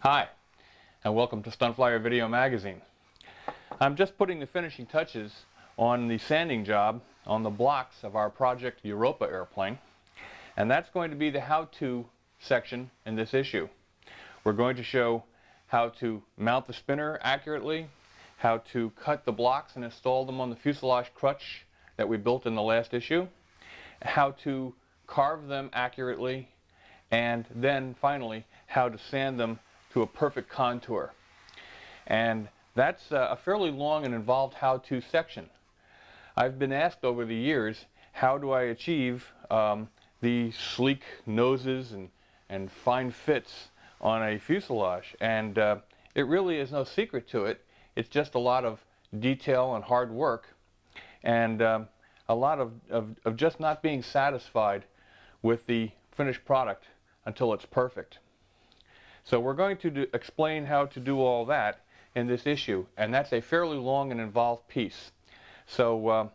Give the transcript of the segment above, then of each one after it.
Hi, and welcome to Stunt Flyer Video Magazine. I'm just putting the finishing touches on the sanding job on the blocks of our Project Europa airplane, and that's going to be the how-to section in this issue. We're going to show how to mount the spinner accurately, how to cut the blocks and install them on the fuselage crutch that we built in the last issue, how to carve them accurately, and then finally how to sand them to a perfect contour. And that's a fairly long and involved how-to section. I've been asked over the years, how do I achieve the sleek noses and fine fits on a fuselage? And it really is no secret to it. It's just a lot of detail and hard work, and a lot of just not being satisfied with the finished product until it's perfect. So we're going to explain how to do all that in this issue, and that's a fairly long and involved piece. So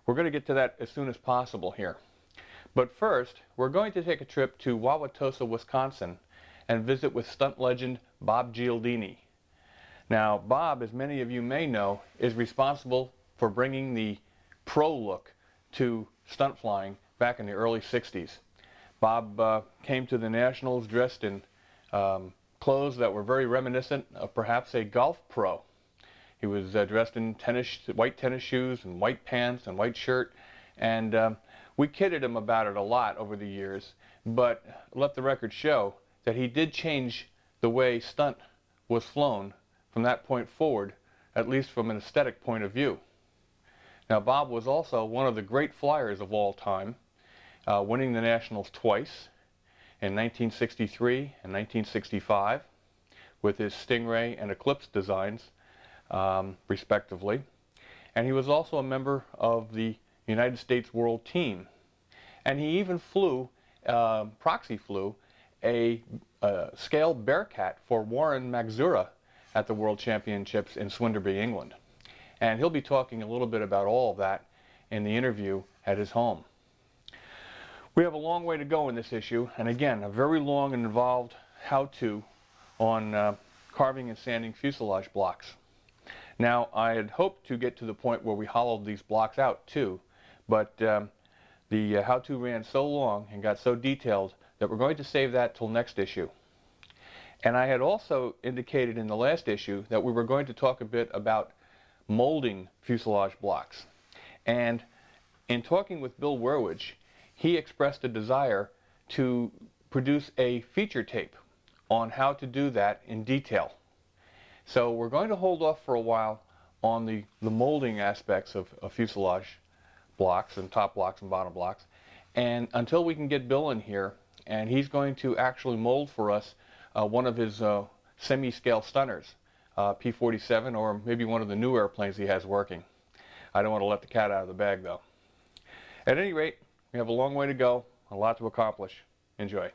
we're going to get to that as soon as possible here. But first, we're going to take a trip to Wauwatosa, Wisconsin, and visit with stunt legend Bob Gialdini. Now, Bob, as many of you may know, is responsible for bringing the pro look to stunt flying back in the early 60s. Bob came to the Nationals dressed in clothes that were very reminiscent of perhaps a golf pro. He was dressed in white tennis shoes and white pants and white shirt, and we kidded him about it a lot over the years, but let the record show that he did change the way stunt was flown from that point forward, at least from an aesthetic point of view. Now, Bob was also one of the great flyers of all time, winning the Nationals twice, in 1963 and 1965, with his Stingray and Eclipse designs, respectively. And he was also a member of the United States World Team. And he even proxy flew a scaled Bearcat for Warren Magzura at the World Championships in Swinderby, England. And he'll be talking a little bit about all of that in the interview at his home. We have a long way to go in this issue, and again, a very long and involved how-to on carving and sanding fuselage blocks. Now, I had hoped to get to the point where we hollowed these blocks out too, but the how-to ran so long and got so detailed that we're going to save that till next issue. And I had also indicated in the last issue that we were going to talk a bit about molding fuselage blocks. And in talking with Bill Werwich, he expressed a desire to produce a feature tape on how to do that in detail. So we're going to hold off for a while on the molding aspects of fuselage blocks and top blocks and bottom blocks, and until we can get Bill in here, and he's going to actually mold for us one of his semi-scale stunners, P-47, or maybe one of the new airplanes he has working. I don't want to let the cat out of the bag, though. At any rate, we have a long way to go, a lot to accomplish. Enjoy.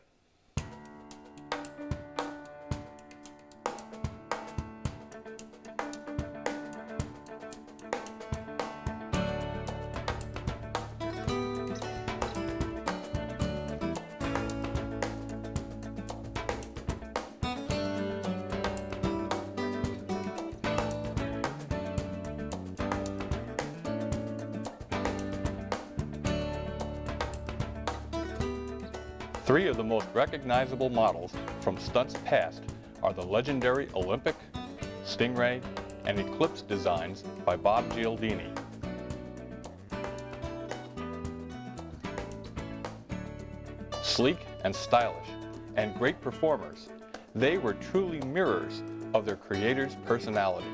Three of the most recognizable models from stunts past are the legendary Olympic, Stingray, and Eclipse designs by Bob Gialdini. Sleek and stylish, and great performers, they were truly mirrors of their creator's personality.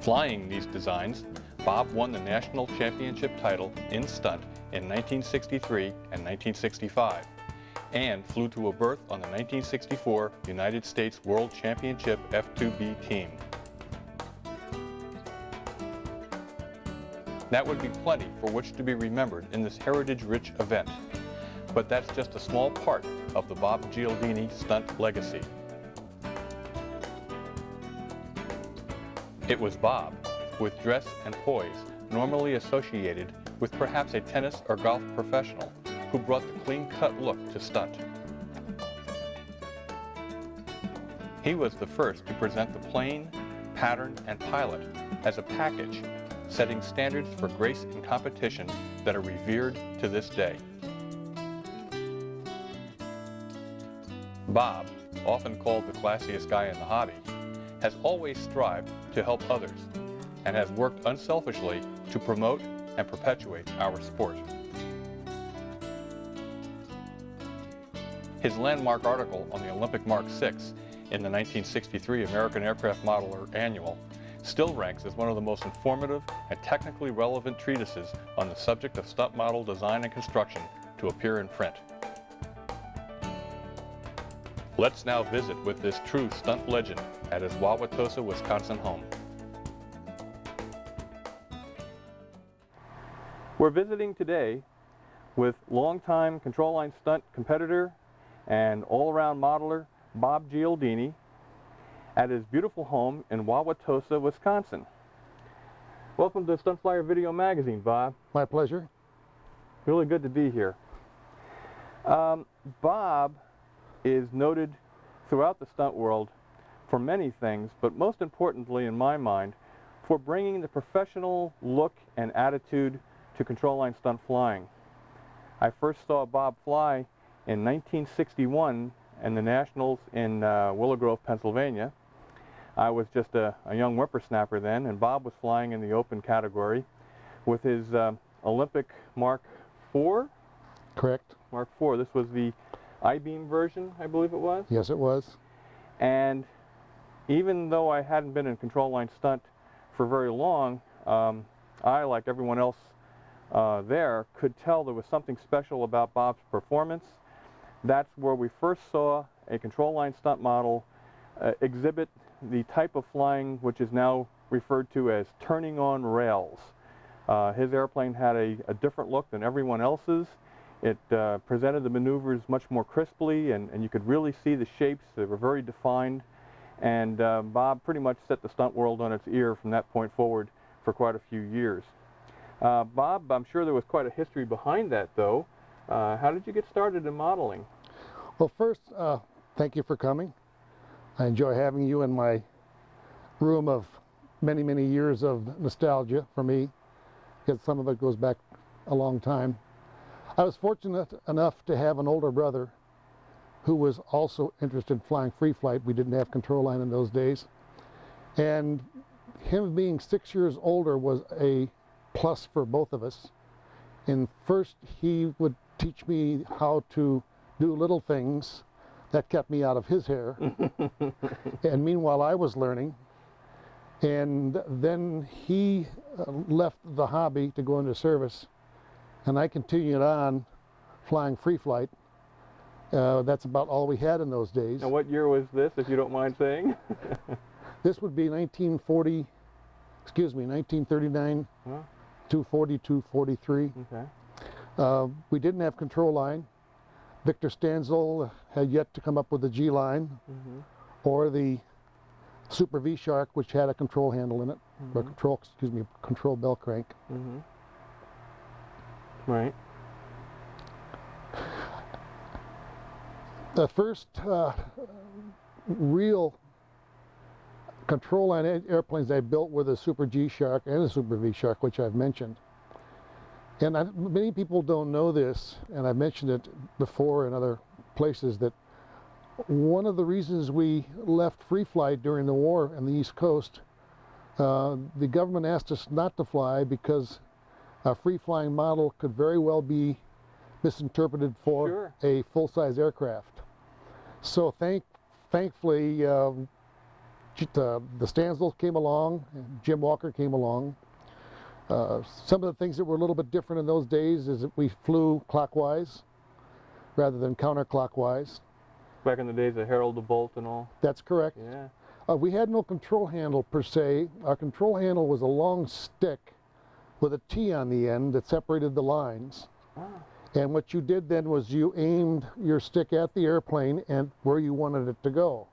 Flying these designs, Bob won the national championship title in stunt in 1963 and 1965, and flew to a berth on the 1964 United States World Championship F2B team. That would be plenty for which to be remembered in this heritage-rich event, but that's just a small part of the Bob Gialdini stunt legacy. It was Bob, with dress and poise normally associated with perhaps a tennis or golf professional, who brought the clean-cut look to stunt. He was the first to present the plane, pattern, and pilot as a package, setting standards for grace in competition that are revered to this day. Bob, often called the classiest guy in the hobby, has always strived to help others and has worked unselfishly to promote and perpetuate our sport. His landmark article on the Olympic Mark VI in the 1963 American Aircraft Modeler Annual still ranks as one of the most informative and technically relevant treatises on the subject of stunt model design and construction to appear in print. Let's now visit with this true stunt legend at his Wauwatosa, Wisconsin home. We're visiting today with longtime control line stunt competitor and all-around modeler Bob Gialdini at his beautiful home in Wauwatosa, Wisconsin. Welcome to Stunt Flyer Video Magazine, Bob. My pleasure. Really good to be here. Bob is noted throughout the stunt world for many things, but most importantly in my mind, for bringing the professional look and attitude to control line stunt flying. I first saw Bob fly in 1961 in the Nationals in Willow Grove, Pennsylvania. I was just a young whippersnapper then, and Bob was flying in the open category with his Olympic Mark IV? Correct. Mark IV. This was the I-beam version, I believe it was? Yes, it was. And even though I hadn't been in control line stunt for very long, I, like everyone else there, could tell there was something special about Bob's performance. That's where we first saw a control line stunt model exhibit the type of flying which is now referred to as turning on rails. His airplane had a different look than everyone else's. It presented the maneuvers much more crisply, and you could really see the shapes. They were very defined, and Bob pretty much set the stunt world on its ear from that point forward for quite a few years. Bob, I'm sure there was quite a history behind that, though. How did you get started in modeling? Well, first, thank you for coming. I enjoy having you in my room of many, many years of nostalgia for me, because some of it goes back a long time. I was fortunate enough to have an older brother who was also interested in flying free flight. We didn't have control line in those days. And him being 6 years older was a plus for both of us. And first, he would teach me how to do little things that kept me out of his hair. And meanwhile, I was learning. And then he left the hobby to go into service, and I continued on flying free flight. That's about all we had in those days. And what year was this, if you don't mind saying? This would be 1939 to 42, 43. Okay. We didn't have control line. Victor Stanzel had yet to come up with the G line, or the Super V Shark, which had a control handle in it, or control bell crank. Right. The first real control line airplanes I built were the Super G Shark and the Super V Shark, which I've mentioned. And many people don't know this, and I've mentioned it before in other places, that one of the reasons we left free flight during the war on the East Coast, the government asked us not to fly because a free flying model could very well be misinterpreted for a full-size aircraft. So thankfully, the Stanzels came along, and Jim Walker came along. Some of the things that were a little bit different in those days is that we flew clockwise rather than counterclockwise. Back in the days of Harold the Bolt and all? That's correct. Yeah. We had no control handle per se. Our control handle was a long stick with a T on the end that separated the lines. And what you did then was you aimed your stick at the airplane and where you wanted it to go.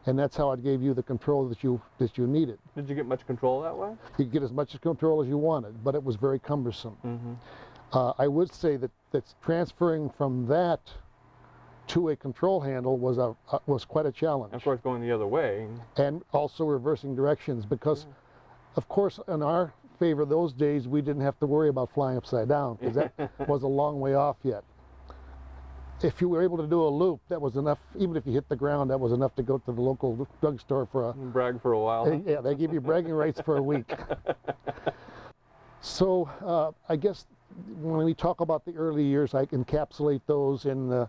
And that's how it gave you the control that you needed. Did you get much control that way? You could get as much control as you wanted, but it was very cumbersome. I would say that that's transferring from that to a control handle was quite a challenge. Of course, going the other way. And also reversing directions, because of course in our favor those days we didn't have to worry about flying upside down, because that was a long way off yet. If you were able to do a loop, that was enough. Even if you hit the ground, that was enough to go to the local drugstore for a brag for a while. Huh? Yeah, they give you bragging rights for a week. So I guess when we talk about the early years, I encapsulate those in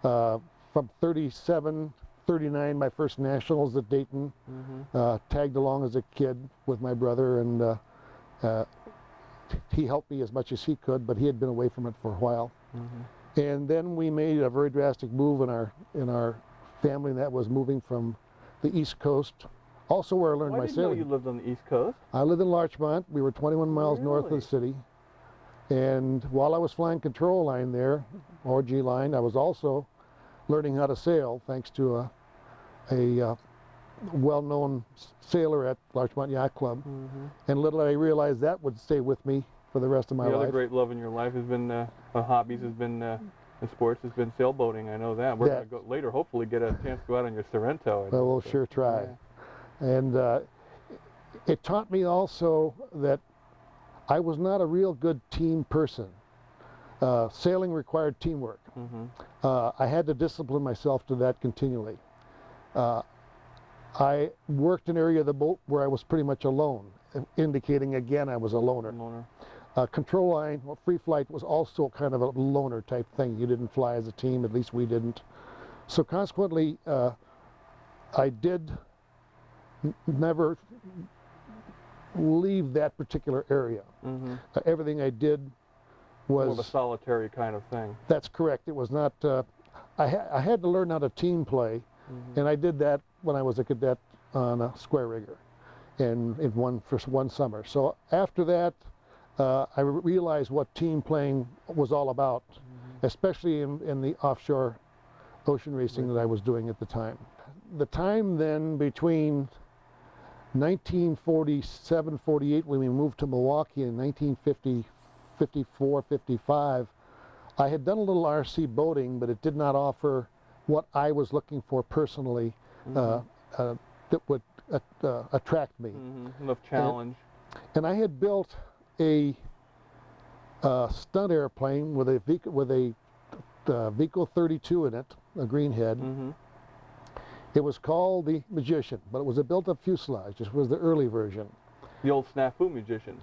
from 37, 39, my first nationals at Dayton. Tagged along as a kid with my brother, and he helped me as much as he could, but he had been away from it for a while. And then we made a very drastic move in our family, and that was moving from the East Coast, also where I learned my sailing. I didn't know you lived on the East Coast. I lived in Larchmont. We were 21 miles north of the city. And while I was flying control line there, or G line, I was also learning how to sail, thanks to a well-known sailor at Larchmont Yacht Club. And little did I realize that would stay with me for the rest of my life. The other great love in your life has been hobbies, has been in sports, has been sailboating. I know that. We're going to go later, hopefully, get a chance to go out on your Sorrento. Well, we'll sure try. And it taught me also that I was not a real good team person. Sailing required teamwork. I had to discipline myself to that continually. I worked an area of the boat where I was pretty much alone, indicating again I was a loner. Control line, well, free flight was also kind of a loner type thing. You didn't fly as a team, at least we didn't. So consequently, I did never leave that particular area. Everything I did was more of a solitary kind of thing. That's correct. It was not. I had to learn how to team play, and I did that when I was a cadet on a square rigger, and for one summer. So after that, I realized what team playing was all about, especially in the offshore ocean racing that I was doing at the time. The time then between 1947, 48, when we moved to Milwaukee in 1950, 54, 55, I had done a little RC boating, but it did not offer what I was looking for personally that would attract me. Enough challenge. And I had built a stunt airplane with a Vico 32 in it, a greenhead. It was called the Magician, but it was a built-up fuselage. This was the early version. The old snafu Magician.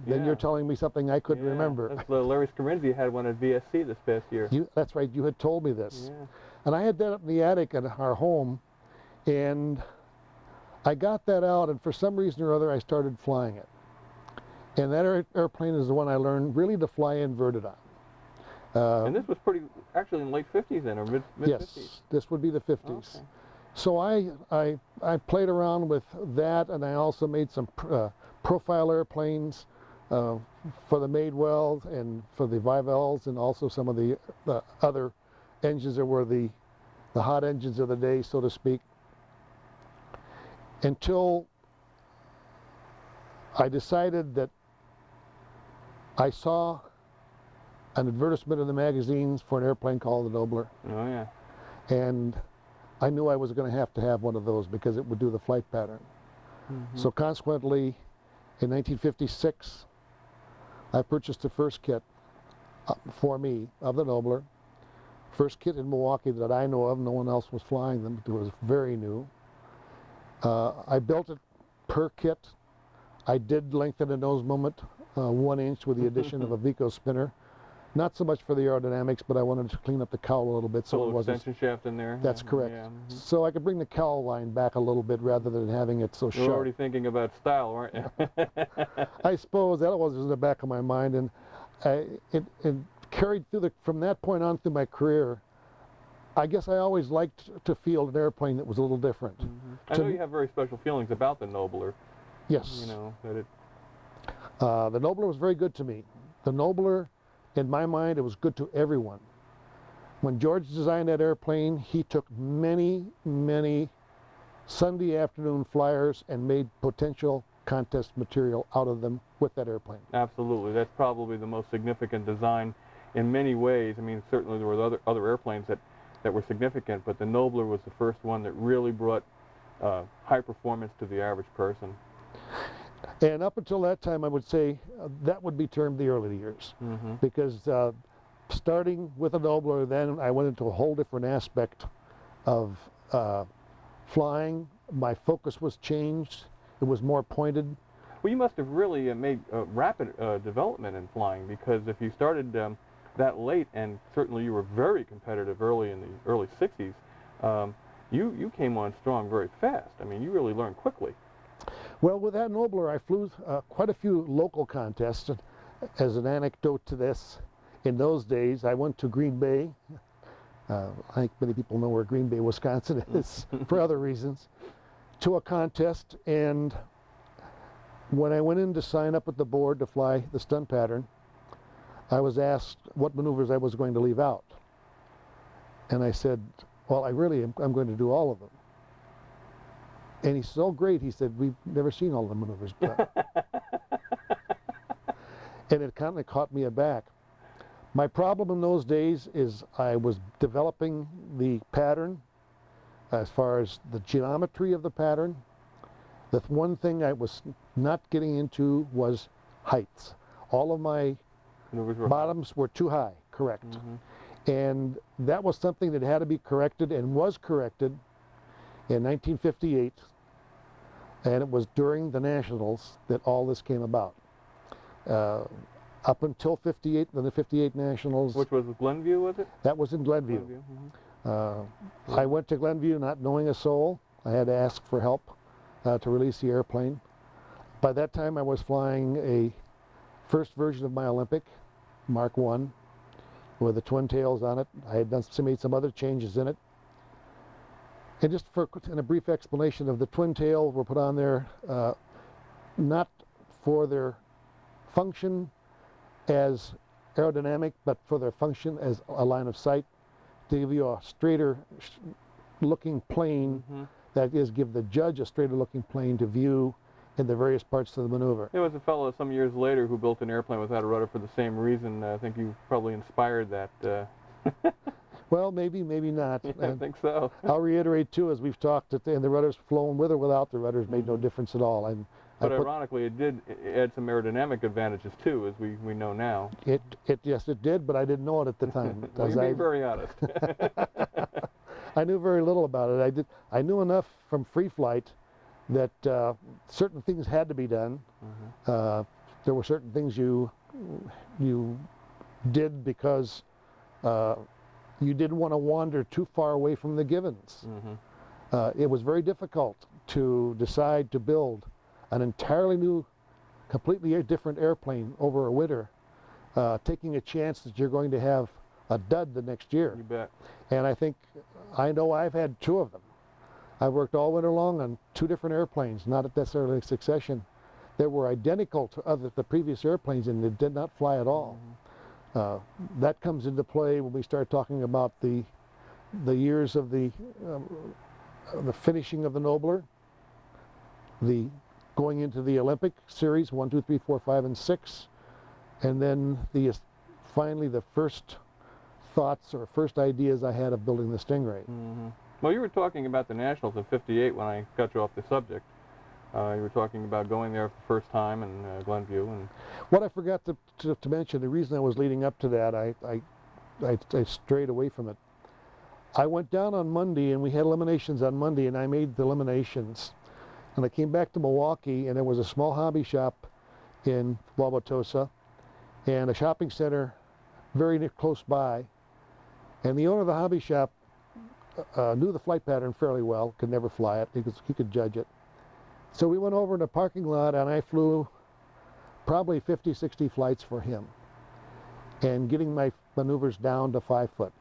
Then you're telling me something I couldn't remember. That's Larry Scarinzi had one at VSC this past year. That's right, you had told me this. And I had that up in the attic at our home, and I got that out, and for some reason or other I started flying it. And that airplane is the one I learned really to fly inverted on. And this was actually in late 50s then, or mid-50s? Yes, this would be the 50s. Okay. So I played around with that, and I also made some profile airplanes for the Madewell and for the Vivels, and also some of the other engines that were the hot engines of the day, so to speak, until I decided that I saw an advertisement in the magazines for an airplane called the Nobler. Oh yeah. And I knew I was going to have one of those because it would do the flight pattern. So consequently, in 1956, I purchased the first kit for me of the Nobler. First kit in Milwaukee that I know of. No one else was flying them. It was very new. I built it per kit. I did lengthen the nose moment 1 inch with the addition of a Vico spinner. Not so much for the aerodynamics, but I wanted to clean up the cowl a little bit, so it wasn't. Extension shaft in there. That's correct. So I could bring the cowl line back a little bit rather than having it so sharp. You were already thinking about style, weren't you? I suppose that was in the back of my mind, and it carried through from that point on through my career. I guess I always liked to field an airplane that was a little different. I know you have very special feelings about the Nobler. Yes. You know that it. The Nobler was very good to me. The Nobler, in my mind, it was good to everyone. When George designed that airplane, he took many, many Sunday afternoon flyers and made potential contest material out of them with that airplane. Absolutely. That's probably the most significant design in many ways. I mean, certainly there were other airplanes that were significant, but the Nobler was the first one that really brought high performance to the average person. And up until that time, I would say that would be termed the early years, because starting with a Nobler, then I went into a whole different aspect of flying. My focus was changed. It was more pointed. Well, you must have really made rapid development in flying, because if you started that late, and certainly you were very competitive early in the early 60s, you came on strong very fast. I mean, you really learned quickly. Well, with that Nobler, I flew quite a few local contests. As an anecdote to this, in those days, I went to Green Bay. I think many people know where Green Bay, Wisconsin is, for other reasons, to a contest. And when I went in to sign up at the board to fly the stunt pattern, I was asked what maneuvers I was going to leave out. And I said, well, I'm going to do all of them. And he said, oh, great. He said, we've never seen all the maneuvers. And it kind of caught me aback. My problem in those days is I was developing the pattern as far as the geometry of the pattern. The one thing I was not getting into was heights. All of my bottoms were too high, correct. And that was something that had to be corrected, and was corrected in 1958, and it was during the Nationals that all this came about. Up until 58, then the 58 Nationals. Which was Glenview, was it? That was in Glenview. I went to Glenview not knowing a soul. I had to ask for help to release the airplane. By that time I was flying a first version of my Olympic, Mark I, with the twin tails on it. I had made some other changes in it. And just in a brief explanation of the twin tail, were put on there not for their function as aerodynamic, but for their function as a line of sight, to give you a straighter looking plane, that is, give the judge a straighter looking plane to view in the various parts of the maneuver. There was a fellow some years later who built an airplane without a rudder for the same reason. I think you probably inspired that. Well, maybe, maybe not. I think so. I'll reiterate too, as we've talked, that the rudders flown with or without the rudders made no difference at all. But ironically, it did add some aerodynamic advantages too, as we know now. Yes, it did, but I didn't know it at the time. Well, you're being very honest. I knew very little about it. I knew enough from free flight that certain things had to be done. There were certain things you did because you didn't want to wander too far away from the givens. It was very difficult to decide to build an entirely new, completely different airplane over a winter, taking a chance that you're going to have a dud the next year. You bet. And I know I've had two of them. I've worked all winter long on two different airplanes, not necessarily in succession, that were identical to the previous airplanes, and they did not fly at all. That comes into play when we start talking about the years of the finishing of the Nobler, the going into the Olympic series 1, 2, 3, 4, 5, and 6, and then finally the first thoughts or first ideas I had of building the Stingray. Well, you were talking about the Nationals in '58 when I got you off the subject. You were talking about going there for the first time in Glenview. And what I forgot to mention, the reason I was leading up to that, I strayed away from it. I went down on Monday, and we had eliminations on Monday, and I made the eliminations. And I came back to Milwaukee, and there was a small hobby shop in Wauwatosa and a shopping center very close by. And the owner of the hobby shop knew the flight pattern fairly well, could never fly it, he could judge it. So we went over in the parking lot, and I flew probably 50, 60 flights for him, and getting my maneuvers down to 5 foot,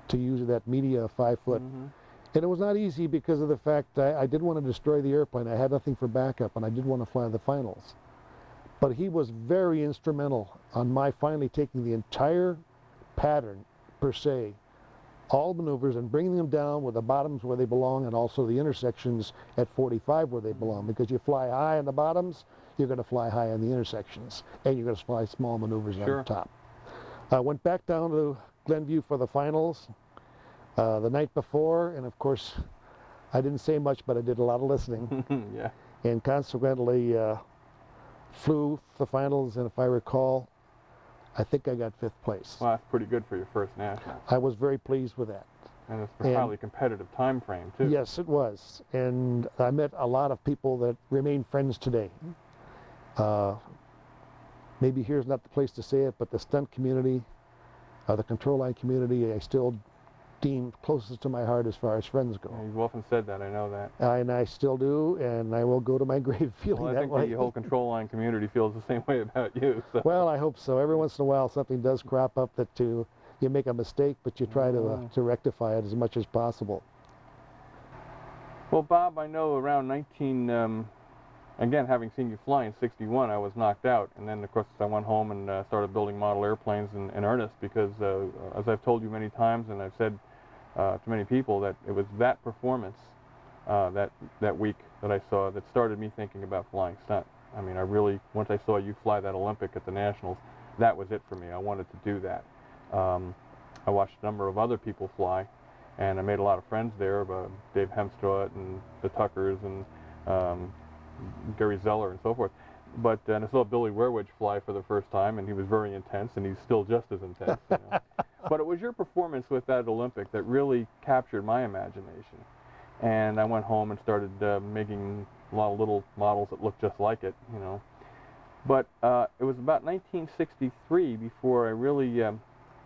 to use that media of 5 foot. And it was not easy because of the fact that I didn't want to destroy the airplane. I had nothing for backup, and I did want to fly the finals. But he was very instrumental on my finally taking the entire pattern, per se, all maneuvers, and bringing them down with the bottoms where they belong, and also the intersections at 45 where they belong. Because you fly high on the bottoms, you're going to fly high on the intersections, and you're going to fly small maneuvers on the top. I went back down to Glenview for the finals the night before, and of course I didn't say much, but I did a lot of listening. Yeah. And consequently flew the finals, and if I recall, I think I got 5th place. Well, that's pretty good for your first national. I was very pleased with that. And it's a highly competitive time frame, too. Yes, it was. And I met a lot of people that remain friends today. Maybe here's not the place to say it, but the stunt community, the control line community, I still deem closest to my heart as far as friends go. Yeah, you've often said that, I know that. And I still do, and I will go to my grave feeling Well, I that think way. the whole control line community feels the same way about you. So. Well, I hope so. Every once in a while something does crop up that you make a mistake, but you try to rectify it as much as possible. Well, Bob, I know around again, having seen you fly in '61, I was knocked out. And then, of course, I went home and started building model airplanes in earnest because, as I've told you many times and I've said to many people, that it was that performance that week that I saw that started me thinking about flying stunt. I mean, I really, once I saw you fly that Olympic at the Nationals, that was it for me. I wanted to do that. I watched a number of other people fly, and I made a lot of friends there, Dave Hemstraw and the Tuckers and Gary Zeller and so forth. And I saw Billy Werwidge fly for the first time, and he was very intense, and he's still just as intense. You know? But it was your performance with that Olympic that really captured my imagination. And I went home and started making a lot of little models that looked just like it, you know. But it was about 1963 before I really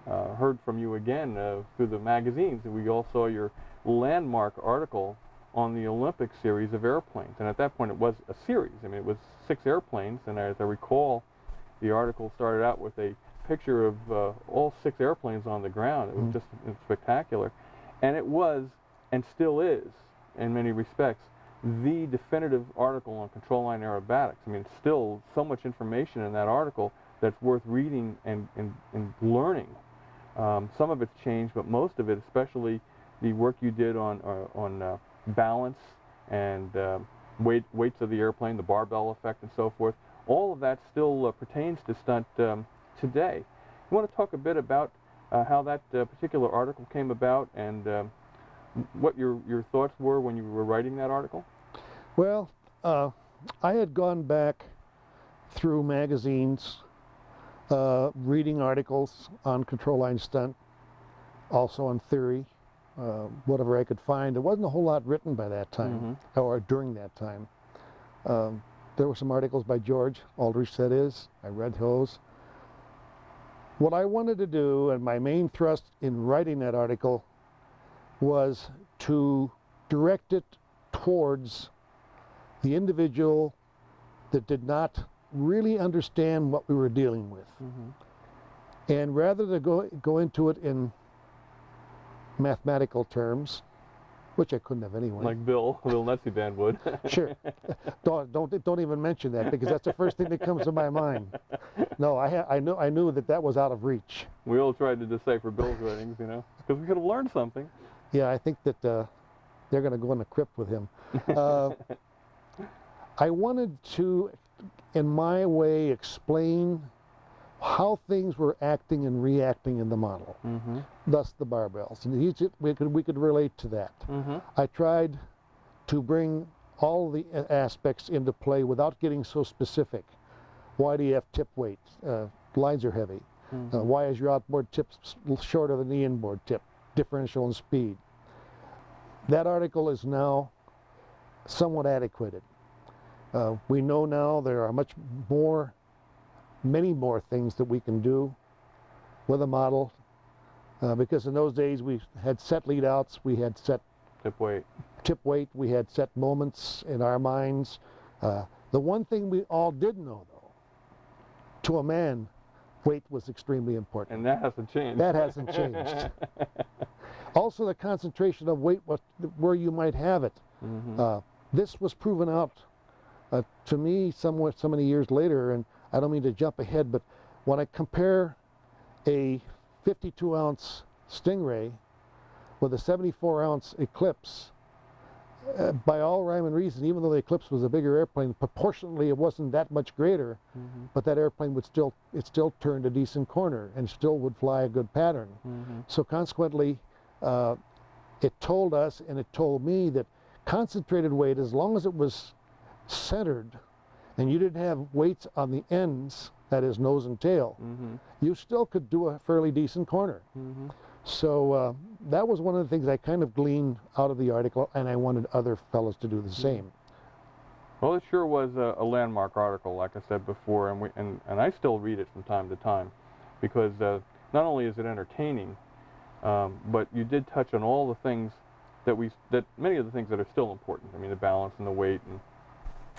heard from you again through the magazines. And we all saw your landmark article on the Olympic series of airplanes. And at that point it was a series. I mean, it was 6 airplanes, and as I recall, the article started out with a picture of all 6 airplanes on the ground. It was just spectacular. And it was, and still is, in many respects, the definitive article on control line aerobatics. I mean, it's still so much information in that article that's worth reading and learning. Some of it's changed, but most of it, especially the work you did on balance and weights of the airplane, the barbell effect and so forth, all of that still pertains to stunt today. You want to talk a bit about how that particular article came about and what your thoughts were when you were writing that article? Well, I had gone back through magazines, reading articles on control line stunt, also on theory, whatever I could find. There wasn't a whole lot written by that time, or during that time. There were some articles by George Aldrich, that is. I read those. What I wanted to do, and my main thrust in writing that article, was to direct it towards the individual that did not really understand what we were dealing with. And rather than go into it in mathematical terms, which I couldn't have anyway. Like Bill Netzyband would. Sure. Don't even mention that, because that's the first thing that comes to my mind. No, I knew that was out of reach. We all tried to decipher Bill's writings, you know, because we could have learned something. Yeah, I think that they're going to go in the crypt with him. I wanted to, in my way, explain how things were acting and reacting in the model, thus the barbells. And we could relate to that. I tried to bring all the aspects into play without getting so specific. Why do you have tip weight? Lines are heavy. Why is your outboard tip shorter than the inboard tip? Differential in speed. That article is now somewhat adequated. We know now there are many more things that we can do with a model, because in those days we had set lead outs, we had set tip weight, we had set moments in our minds. The one thing we all did know, though, to a man, weight was extremely important. And that hasn't changed. That hasn't changed. Also, the concentration of weight, where you might have it. This was proven out to me so many years later, and I don't mean to jump ahead, but when I compare a 52-ounce Stingray with a 74-ounce Eclipse, by all rhyme and reason, even though the Eclipse was a bigger airplane, proportionately it wasn't that much greater, but that airplane would still turned a decent corner and still would fly a good pattern. So consequently, it told us and it told me that concentrated weight, as long as it was centered and you didn't have weights on the ends, that is nose and tail, you still could do a fairly decent corner. So that was one of the things I kind of gleaned out of the article, and I wanted other fellows to do the same. Well, it sure was a landmark article, like I said before, and I still read it from time to time, because not only is it entertaining, but you did touch on all the things that many of the things that are still important. I mean, the balance and the weight and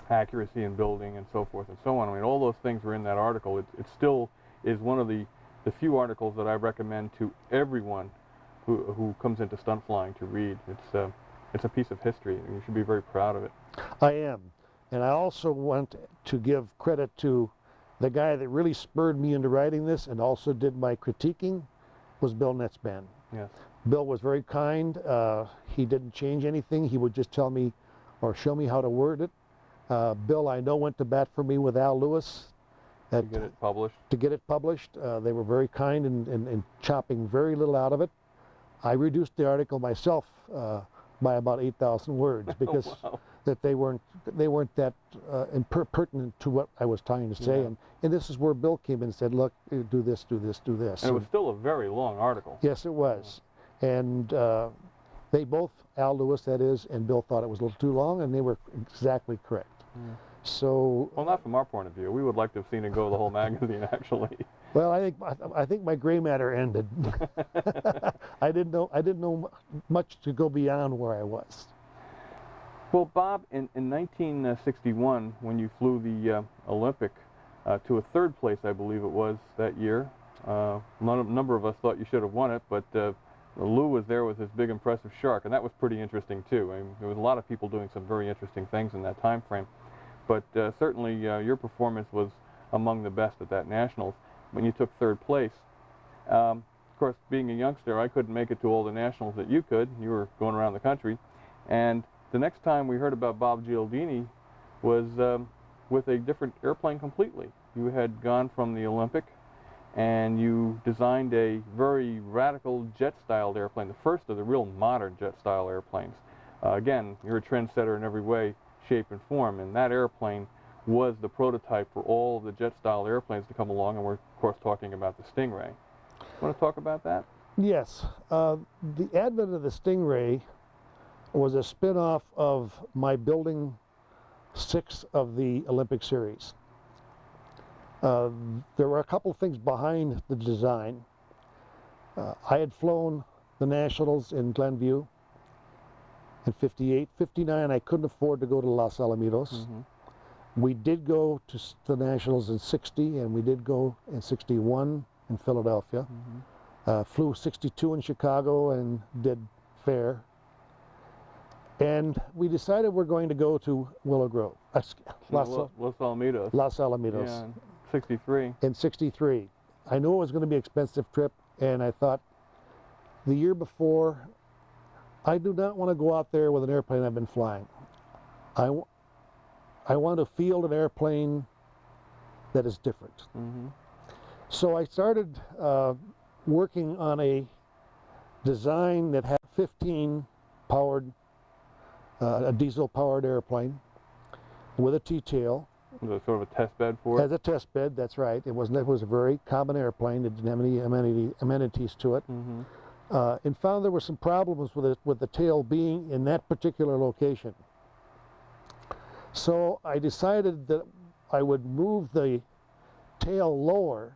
accuracy in building and so forth and so on. I mean, all those things were in that article. It still is one of the few articles that I recommend to everyone who comes into stunt flying to read. It's a piece of history, and you should be very proud of it. I am. And I also want to give credit to the guy that really spurred me into writing this and also did my critiquing, was Bill Netzban. Yes. Bill was very kind. He didn't change anything. He would just tell me or show me how to word it. Bill, I know, went to bat for me with Al Lewis. To get it published? To get it published. They were very kind in chopping very little out of it. I reduced the article myself by about 8,000 words because that they weren't that pertinent to what I was trying to say. And this is where Bill came in and said, look, do this, do this, do this. And it was still a very long article. Yes, it was. And they both, Al Lewis that is, and Bill, thought it was a little too long, and they were exactly correct. So, well, not from our point of view. We would like to have seen it go the whole magazine, actually. Well, I think my gray matter ended. I didn't know much to go beyond where I was. Well, Bob, in 1961, when you flew the Olympic to a third place, I believe it was that year, a number of us thought you should have won it, but Lou was there with his big impressive shark, and that was pretty interesting too. I mean, there was a lot of people doing some very interesting things in that time frame, but certainly your performance was among the best at that Nationals when you took third place. Of course, being a youngster, I couldn't make it to all the Nationals that you could. You were going around the country, and the next time we heard about Bob Gialdini was with a different airplane completely. You had gone from the Olympic and you designed a very radical jet-styled airplane, the first of the real modern jet-style airplanes. Again, you're a trendsetter in every way, shape, and form, and that airplane was the prototype for all of the jet-style airplanes to come along, and we're, of course, talking about the Stingray. Want to talk about that? Yes. The advent of the Stingray was a spin-off of my building 6 of the Olympic series. There were a couple things behind the design. I had flown the Nationals in Glenview in 58. 59, I couldn't afford to go to Los Alamitos. We did go to the Nationals in 60, and we did go in 61 in Philadelphia. Flew 62 in Chicago and did fair. And we decided we're going to go to Willow Grove. Los Alamitos. Los Alamitos. Yeah, in 63. In 63. I knew it was going to be an expensive trip, and I thought the year before, I do not want to go out there with an airplane I've been flying. I want to field an airplane that is different. So I started working on a design that had 15 powered, a diesel-powered airplane with a T-tail. Was it sort of a test bed for it? As a test bed, that's right. It was a very common airplane. It didn't have any amenities to it. And found there were some problems with the tail being in that particular location. So I decided that I would move the tail lower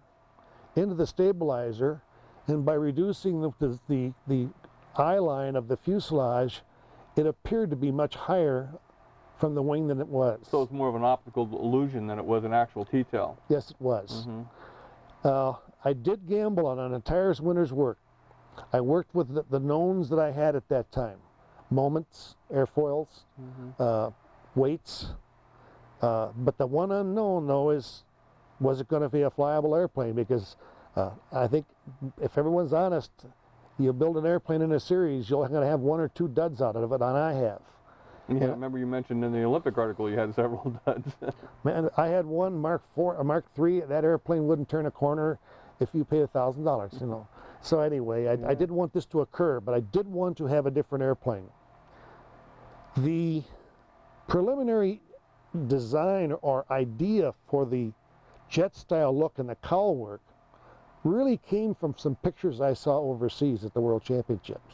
into the stabilizer, and by reducing the eye line of the fuselage, it appeared to be much higher from the wing than it was. So it's more of an optical illusion than it was an actual T-tail. Yes, it was. I did gamble on an entire winter's work. I worked with the knowns that I had at that time. Moments, airfoils, weights. But the one unknown, though, was it going to be a flyable airplane? Because I think if everyone's honest, you build an airplane in a series, you're going to have 1 or 2 duds out of it, and I have. Yeah, I remember you mentioned in the Olympic article you had several duds. Man, I had one Mark III. That airplane wouldn't turn a corner if you paid $1,000, you know. So anyway, I didn't want this to occur, but I did want to have a different airplane. The preliminary design or idea for the jet style look and the cowl work really came from some pictures I saw overseas at the World Championships.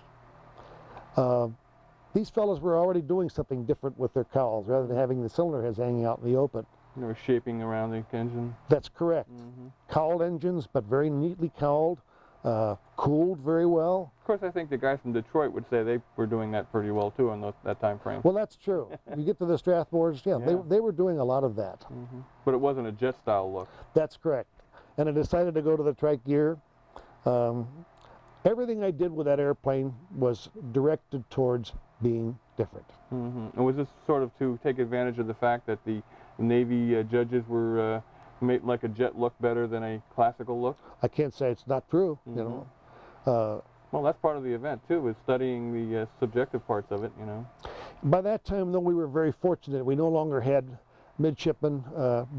These fellows were already doing something different with their cowls rather than having the cylinder heads hanging out in the open. They were shaping around the engine. That's correct. Cowled engines, but very neatly cowled, cooled very well. Of course, I think the guys from Detroit would say they were doing that pretty well too in that time frame. Well, that's true. You get to the Strathmores, yeah. They were doing a lot of that. But it wasn't a jet style look. That's correct. And I decided to go to the trike gear. Everything I did with that airplane was directed towards being different. And was this sort of to take advantage of the fact that the Navy judges were made like a jet look better than a classical look? I can't say it's not true, you know. Well, that's part of the event too, is studying the subjective parts of it, you know. By that time, though, we were very fortunate. We no longer had midshipmen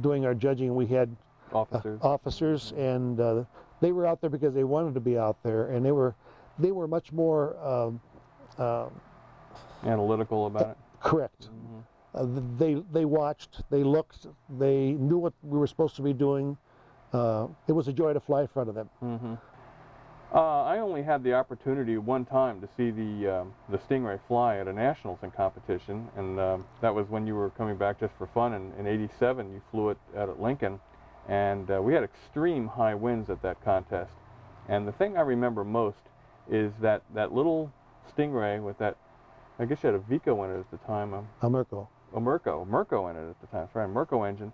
doing our judging. We had officers, and they were out there because they wanted to be out there, and they were much more analytical about it. Correct. They watched, they looked, they knew what we were supposed to be doing. It was a joy to fly in front of them. I only had the opportunity one time to see the Stingray fly at a nationals in competition, and that was when you were coming back just for fun. In '87, you flew it out at Lincoln, and we had extreme high winds at that contest. And the thing I remember most is that little Stingray with that, I guess you had a Vico in it at the time. A Merco. A Merco in it at the time, that's right, a Merco engine,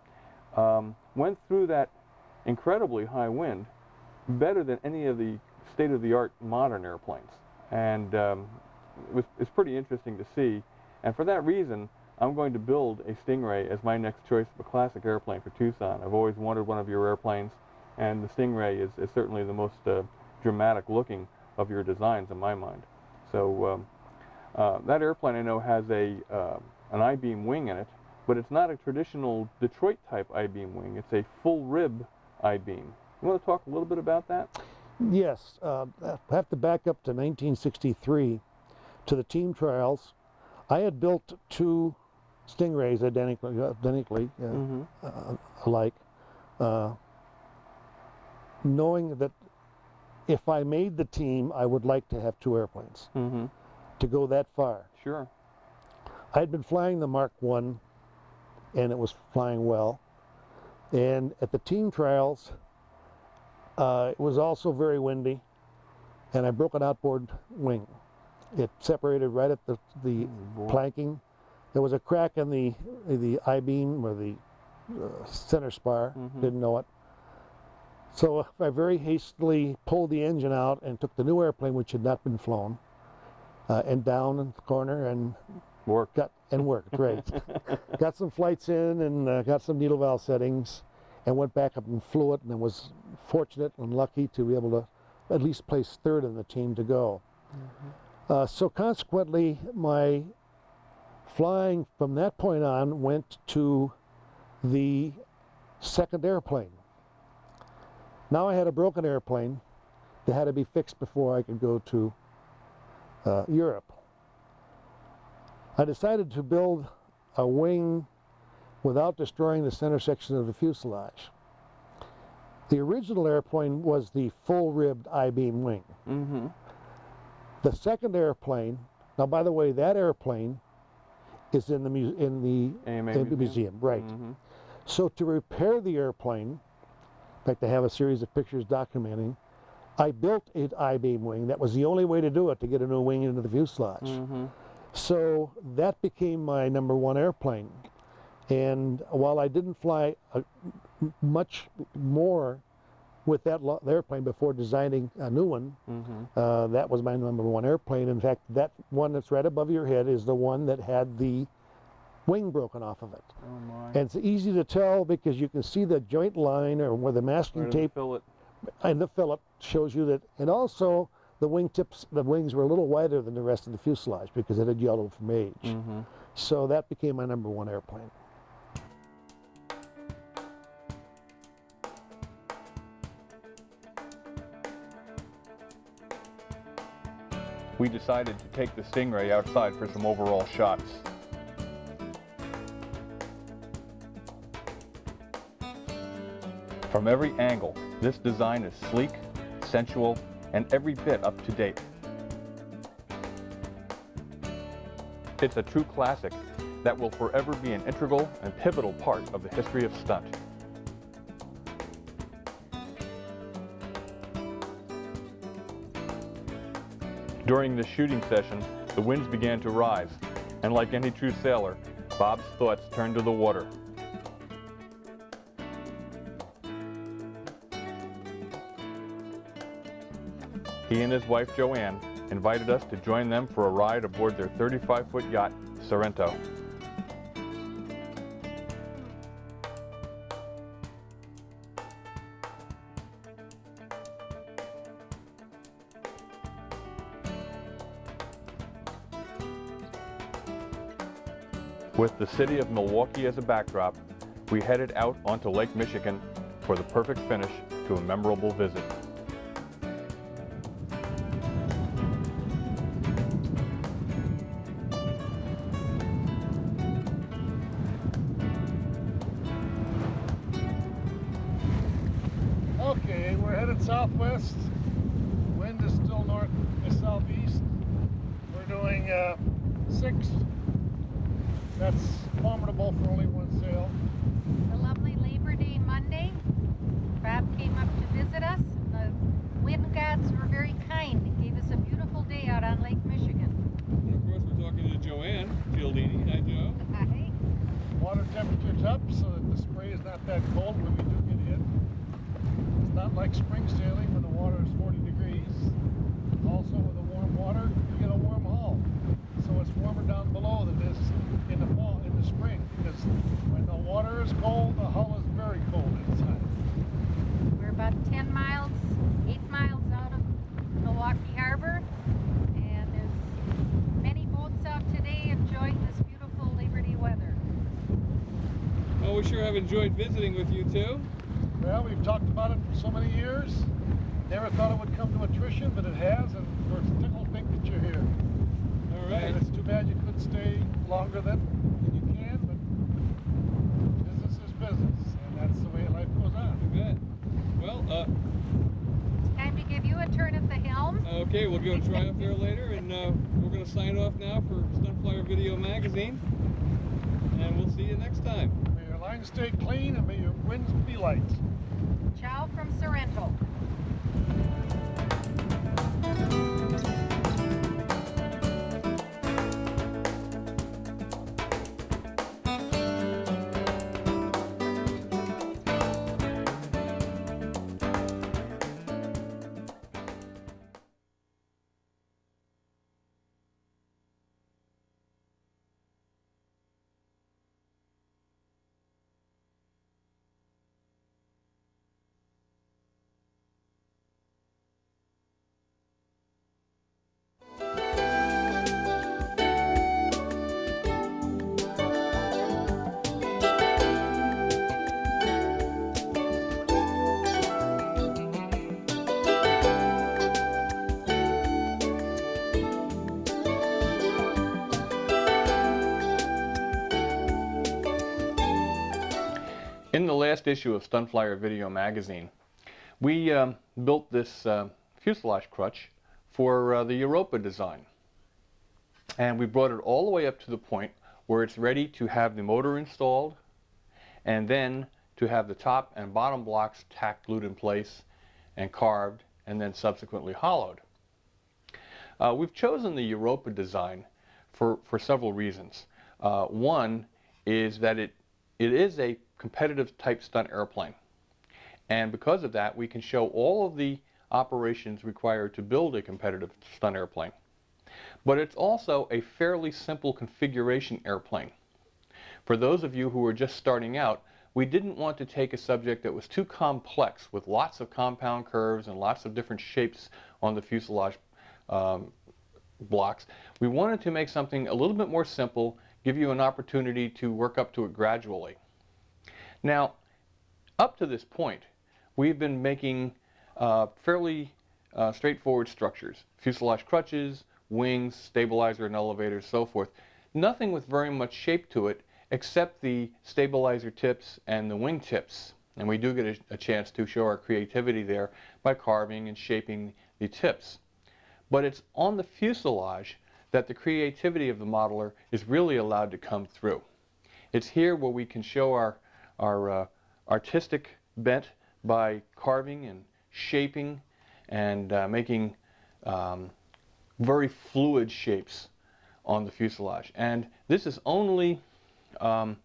went through that incredibly high wind better than any of the state-of-the-art modern airplanes. And it's pretty interesting to see. And for that reason, I'm going to build a Stingray as my next choice of a classic airplane for Tucson. I've always wanted one of your airplanes, and the Stingray is certainly the most dramatic looking of your designs in my mind. So that airplane I know has an I-beam wing in it, but it's not a traditional Detroit type I-beam wing. It's a full rib I-beam. You want to talk a little bit about that? Yes. I have to back up to 1963 to the team trials. I had built two Stingrays identically alike, knowing that if I made the team, I would like to have two airplanes to go that far. Sure. I had been flying the Mark I, and it was flying well. And at the team trials, it was also very windy, and I broke an outboard wing. It separated right at the planking. There was a crack in the I-beam or the center spar. Didn't know it. So I very hastily pulled the engine out and took the new airplane, which had not been flown, and down in the corner and worked, right. Got some flights in and got some needle valve settings, and went back up and flew it, and was fortunate and lucky to be able to at least place third in the team to go. So consequently, my flying from that point on went to the second airplane. Now I had a broken airplane that had to be fixed before I could go to Europe. I decided to build a wing without destroying the center section of the fuselage. The original airplane was the full-ribbed I-beam wing. The second airplane, now by the way, that airplane is in the museum, right? So to repair the airplane, in fact, I have a series of pictures documenting, I built an I-beam wing. That was the only way to do it, to get a new wing into the fuselage. So that became my #1 airplane. And while I didn't fly much more with that airplane before designing a new one, that was my #1 airplane. In fact, that one that's right above your head is the one that had the wing broken off of it. And it's easy to tell because you can see the joint line or where the masking tape and the fillet shows you that. And also the wing tips, the wings were a little wider than the rest of the fuselage because it had yellowed from age. So that became my #1 airplane. We decided to take the Stingray outside for some overall shots. From every angle, this design is sleek, sensual, and every bit up to date. It's a true classic that will forever be an integral and pivotal part of the history of stunt. During this shooting session, the winds began to rise, and like any true sailor, Bob's thoughts turned to the water. He and his wife Joanne invited us to join them for a ride aboard their 35-foot yacht, Sorrento. With the city of Milwaukee as a backdrop, we headed out onto Lake Michigan for the perfect finish to a memorable visit. Okay, we're headed southwest. Wind is still north to southeast. We're doing 6. That's formidable for only one sail. A lovely Labor Day Monday. Bob came up to visit us. The wind gods were very kind and gave us a beautiful day out on Lake Michigan. And of course we're talking to Joanne Gialdini. Hi, Joe. Hi. Water temperature's up so that the spray is not that cold when we do get hit. It's not like spring sailing when the water is 40 degrees. Also with the warm water, you get a warm hull. So it's warmer down below than it is in the fall, in the spring, because when the water is cold, the hull is very cold inside. We're about 10 miles, 8 miles out of Milwaukee Harbor, and there's many boats out today enjoying this beautiful Labor Day weather. Well, we sure have enjoyed visiting with you too. Well, we've talked about it for so many years. Never thought it would come to attrition, but it has, and we're tickled to think that you're here. All right. And it's too bad you couldn't stay longer than you can, but business is business, and that's the way life goes on. You bet. Well, Time to give you a turn at the helm. okay, we'll go try up there later, and we're going to sign off now for Stunt Flyer Video Magazine, and we'll see you next time. May your lines stay clean and may your winds be light. Ciao from Sorrento. In the last issue of Stunt Flyer Video Magazine, we built this fuselage crutch for the Europa design. And we brought it all the way up to the point where it's ready to have the motor installed, and then to have the top and bottom blocks tacked, glued in place, and carved, and then subsequently hollowed. We've chosen the Europa design for several reasons. One is that it is a competitive type stunt airplane, and because of that we can show all of the operations required to build a competitive stunt airplane. But it's also a fairly simple configuration airplane. For those of you who are just starting out, we didn't want to take a subject that was too complex with lots of compound curves and lots of different shapes on the fuselage blocks. We wanted to make something a little bit more simple, give you an opportunity to work up to it gradually. Now, up to this point, we've been making fairly straightforward structures: fuselage crutches, wings, stabilizer and elevators, so forth. Nothing with very much shape to it except the stabilizer tips and the wing tips. And we do get a chance to show our creativity there by carving and shaping the tips. But it's on the fuselage that the creativity of the modeler is really allowed to come through. It's here where we can show our artistic bent by carving and shaping and making very fluid shapes on the fuselage. And this is only the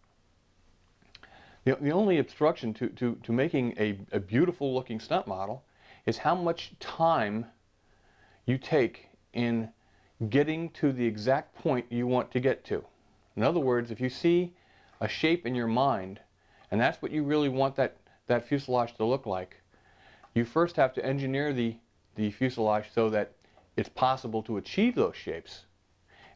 only obstruction to making a beautiful looking stunt model is how much time you take in getting to the exact point you want to get to. In other words, if you see a shape in your mind, and that's what you really want that fuselage to look like, you first have to engineer the fuselage so that it's possible to achieve those shapes.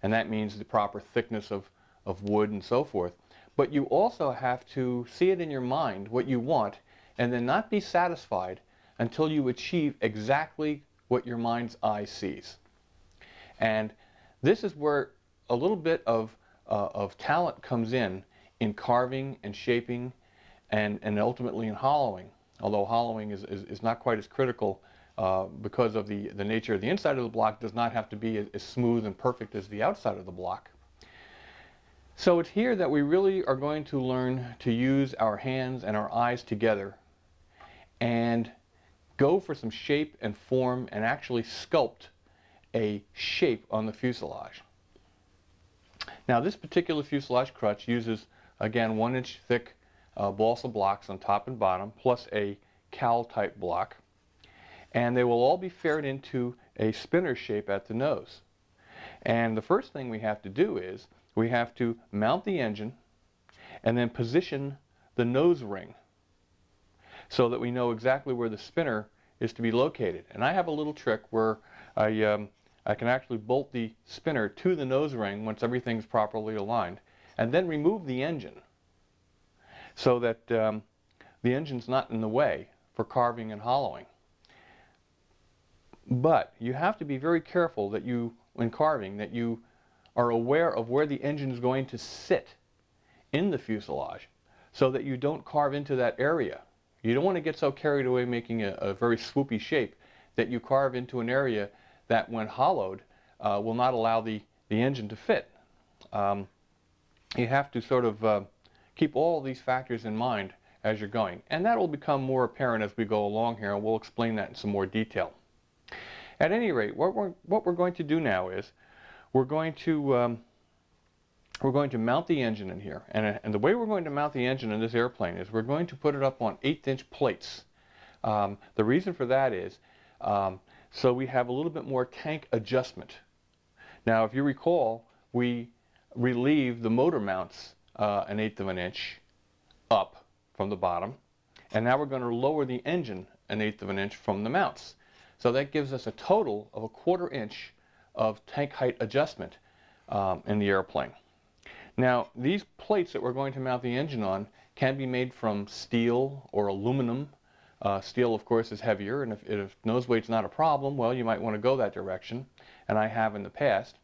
And that means the proper thickness of wood and so forth. But you also have to see it in your mind, what you want, and then not be satisfied until you achieve exactly what your mind's eye sees. And this is where a little bit of talent comes in carving and shaping and ultimately in hollowing. Although hollowing is not quite as critical because of the nature of the inside of the block does not have to be as smooth and perfect as the outside of the block. So it's here that we really are going to learn to use our hands and our eyes together and go for some shape and form and actually sculpt a shape on the fuselage. Now this particular fuselage crutch uses, again, 1-inch thick balsa blocks on top and bottom, plus a cowl type block. And they will all be faired into a spinner shape at the nose. And the first thing we have to do is we have to mount the engine and then position the nose ring so that we know exactly where the spinner is to be located. And I have a little trick where I can actually bolt the spinner to the nose ring once everything's properly aligned, and then remove the engine so that the engine's not in the way for carving and hollowing. But you have to be very careful that you, when carving, that you are aware of where the engine is going to sit in the fuselage so that you don't carve into that area. You don't want to get so carried away making a very swoopy shape that you carve into an area that when hollowed will not allow the engine to fit. You have to sort of keep all these factors in mind as you're going. And that will become more apparent as we go along here, and we'll explain that in some more detail. At any rate, what we're going to do now is we're going to mount the engine in here. And the way we're going to mount the engine in this airplane is we're going to put it up on 1/8-inch plates. The reason for that is so we have a little bit more tank adjustment. Now, if you recall, we relieved the motor mounts 1/8 of an inch up from the bottom, and now we're going to lower the engine 1/8 of an inch from the mounts. So that gives us a total of 1/4 inch of tank height adjustment in the airplane. Now, these plates that we're going to mount the engine on can be made from steel or aluminum. Steel, of course, is heavier, and if nose weight's not a problem, well, you might want to go that direction, and I have in the past,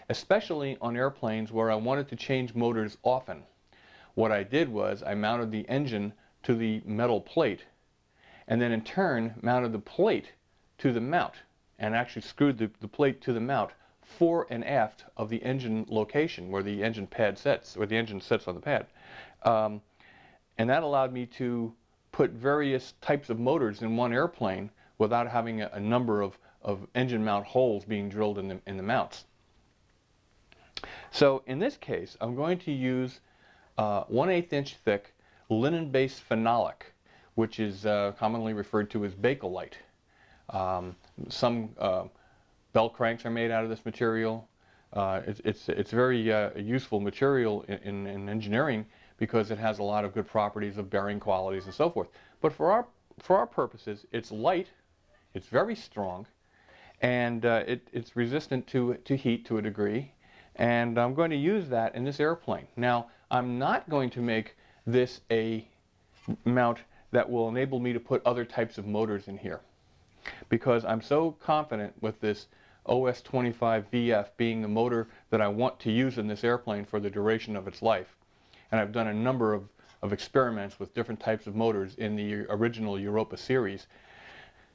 especially on airplanes where I wanted to change motors often. What I did was I mounted the engine to the metal plate, and then in turn mounted the plate to the mount, and actually screwed the plate to the mount fore and aft of the engine location where the engine pad sits, where the engine sits on the pad. And that allowed me to put various types of motors in one airplane without having a number of engine mount holes being drilled in the mounts. So in this case, I'm going to use 1/8-inch thick linen-based phenolic, which is commonly referred to as Bakelite. Some bell cranks are made out of this material. It's very useful material in engineering because it has a lot of good properties of bearing qualities and so forth. But for our purposes, it's light, it's very strong, and it's resistant to heat to a degree, and I'm going to use that in this airplane. Now, I'm not going to make this a mount that will enable me to put other types of motors in here, because I'm so confident with this OS-25VF being the motor that I want to use in this airplane for the duration of its life. And I've done a number of experiments with different types of motors in the original Europa series,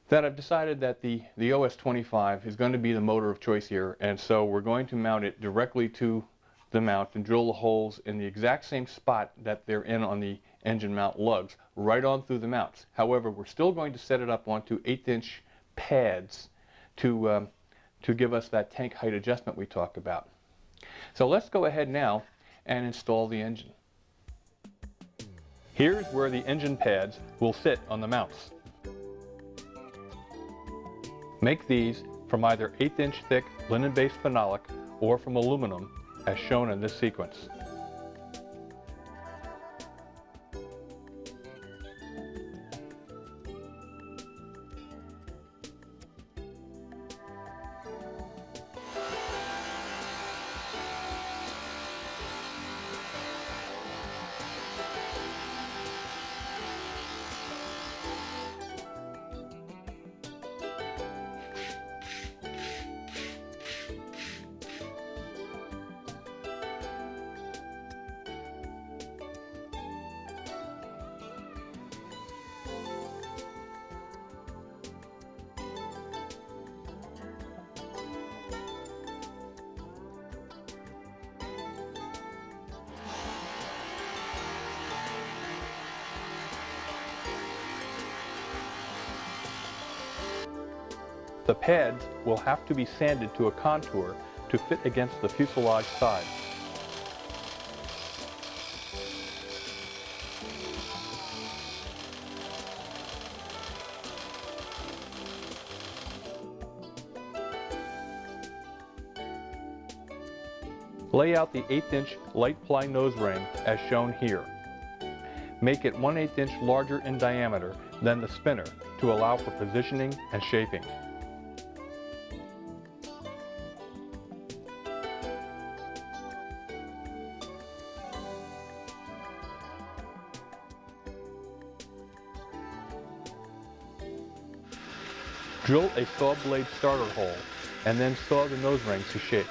that I've decided that the OS-25 is going to be the motor of choice here, and so we're going to mount it directly to the mount and drill the holes in the exact same spot that they're in on the engine mount lugs, right on through the mounts. However, we're still going to set it up onto 1/8" pads to give us that tank height adjustment we talked about. So let's go ahead now and install the engine. Here's where the engine pads will sit on the mounts. Make these from either 1/8" thick linen-based phenolic or from aluminum, as shown in this sequence. The pads will have to be sanded to a contour to fit against the fuselage sides. Lay out the 1/8" light ply nose ring as shown here. Make it 1/8" larger in diameter than the spinner to allow for positioning and shaping. Drill a saw blade starter hole and then saw the nose ring to shape.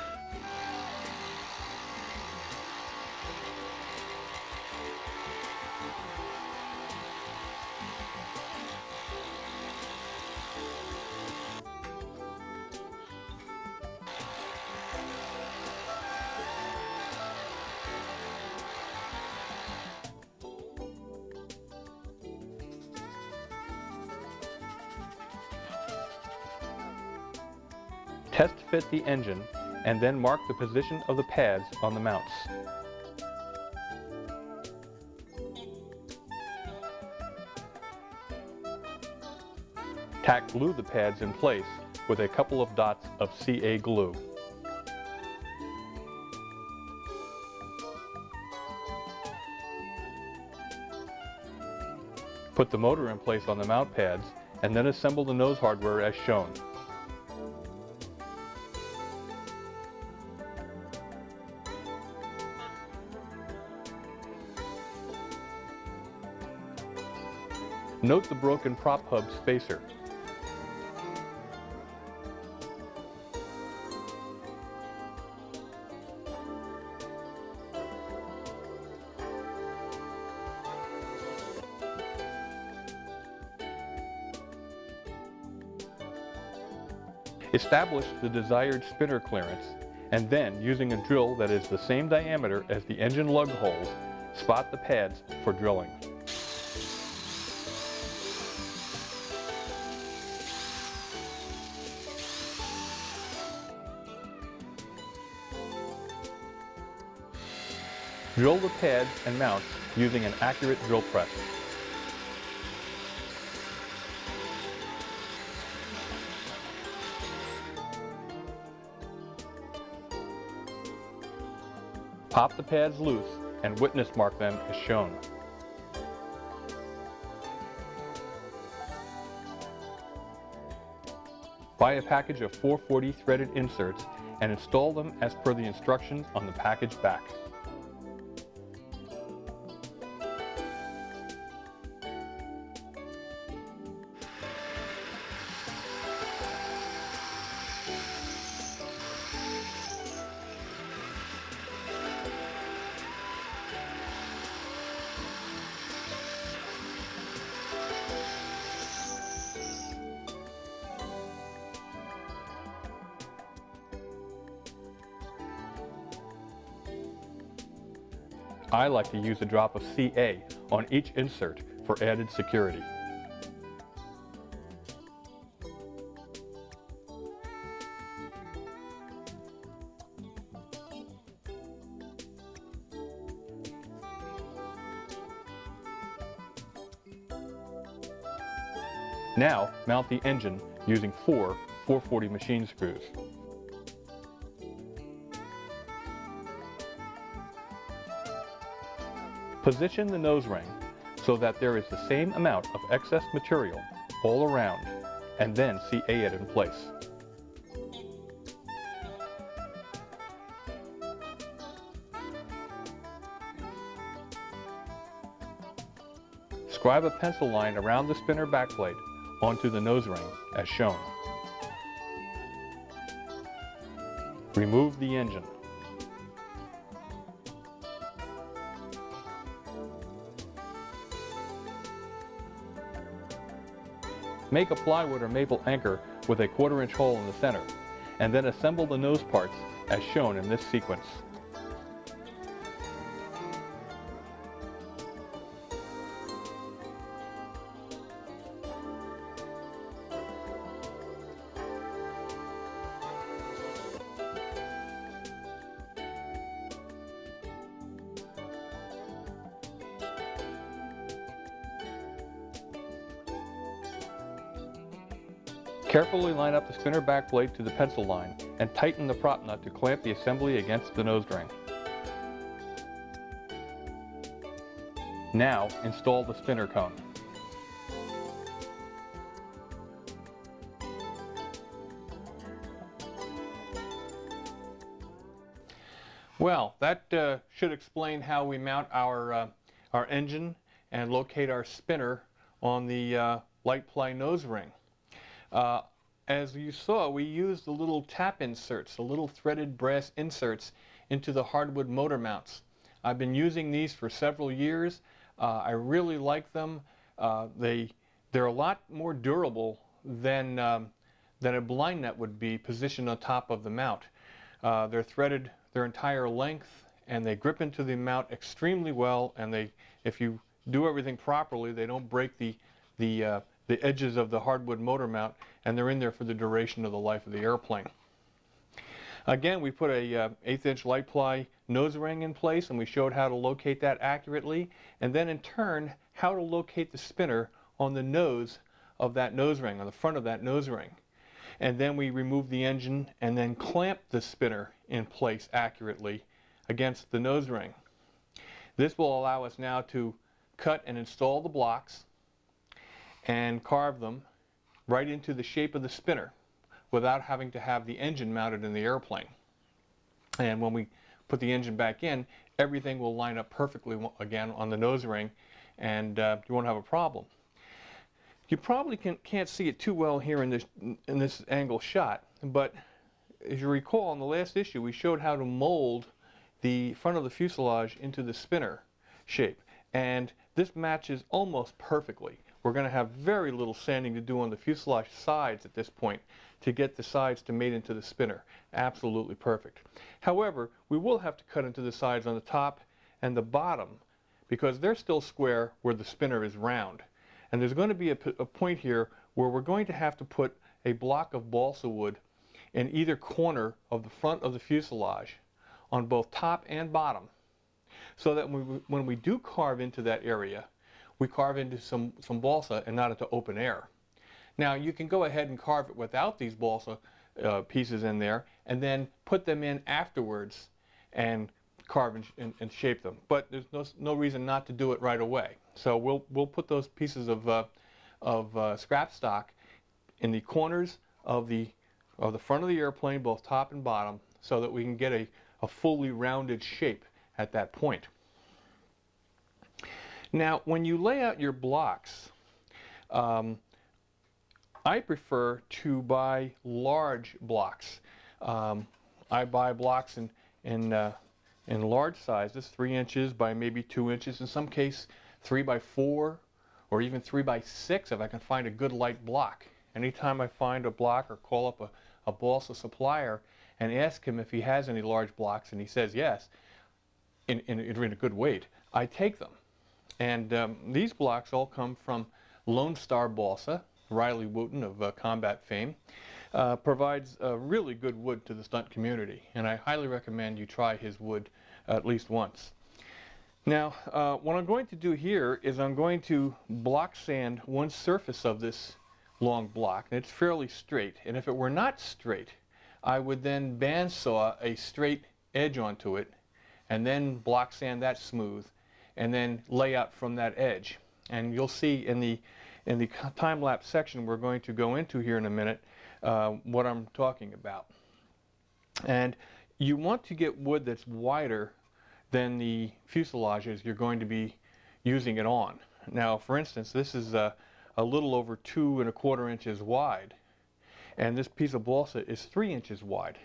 Test fit the engine and then mark the position of the pads on the mounts. Tack glue the pads in place with a couple of dots of CA glue. Put the motor in place on the mount pads and then assemble the nose hardware as shown. Note the broken prop hub spacer. Establish the desired spinner clearance, and then, using a drill that is the same diameter as the engine lug holes, spot the pads for drilling. Drill the pads and mounts using an accurate drill press. Pop the pads loose and witness mark them as shown. Buy a package of 440 threaded inserts and install them as per the instructions on the package back. I like to use a drop of CA on each insert for added security. Now, mount the engine using 4 440 machine screws. Position the nose ring so that there is the same amount of excess material all around, and then CA it in place. Scribe a pencil line around the spinner backplate onto the nose ring as shown. Remove the engine. Make a plywood or maple anchor with a 1/4-inch hole in the center, and then assemble the nose parts as shown in this sequence. Carefully line up the spinner backplate to the pencil line and tighten the prop nut to clamp the assembly against the nose ring. Now install the spinner cone. Well, that should explain how we mount our engine and locate our spinner on the light ply nose ring. As you saw, we used the little tap inserts, the little threaded brass inserts into the hardwood motor mounts. I've been using these for several years. I really like them. They're a lot more durable than a blind net would be positioned on top of the mount. They're threaded their entire length, and they grip into the mount extremely well, and if you do everything properly, they don't break the edges of the hardwood motor mount, and they're in there for the duration of the life of the airplane. Again, we put a 1/8-inch light ply nose ring in place, and we showed how to locate that accurately, and then in turn how to locate the spinner on the nose of that nose ring, on the front of that nose ring. And then we remove the engine and then clamp the spinner in place accurately against the nose ring. This will allow us now to cut and install the blocks and carve them right into the shape of the spinner without having to have the engine mounted in the airplane. And when we put the engine back in, everything will line up perfectly again on the nose ring, and you won't have a problem. You probably can't see it too well here in this angle shot, but as you recall in the last issue we showed how to mold the front of the fuselage into the spinner shape, and this matches almost perfectly. We're going to have very little sanding to do on the fuselage sides at this point to get the sides to mate into the spinner. Absolutely perfect. However, we will have to cut into the sides on the top and the bottom because they're still square where the spinner is round. And there's going to be a point here where we're going to have to put a block of balsa wood in either corner of the front of the fuselage on both top and bottom, so that when we do carve into that area, we carve into some balsa and not into open air. Now you can go ahead and carve it without these balsa pieces in there and then put them in afterwards and carve and shape them. But there's no reason not to do it right away. So we'll put those pieces of scrap stock in the corners of the front of the airplane, both top and bottom, so that we can get a fully rounded shape at that point. Now, when you lay out your blocks, I prefer to buy large blocks. I buy blocks in large sizes, 3 inches by maybe 2 inches, in some case 3 by 4, or even 3 by 6 if I can find a good light block. Anytime I find a block or call up a balsa supplier and ask him if he has any large blocks, and he says yes, in a good weight, I take them. And these blocks all come from Lone Star Balsa. Riley Wooten of combat fame provides really good wood to the stunt community, and I highly recommend you try his wood at least once. Now, what I'm going to do here is I'm going to block sand one surface of this long block, and it's fairly straight, and if it were not straight, I would then bandsaw a straight edge onto it and then block sand that smooth and then lay out from that edge. And you'll see in the time-lapse section we're going to go into here in a minute what I'm talking about. And you want to get wood that's wider than the fuselages you're going to be using it on. Now, for instance, this is a little over 2 1/4 inches wide, and this piece of balsa is 3 inches wide.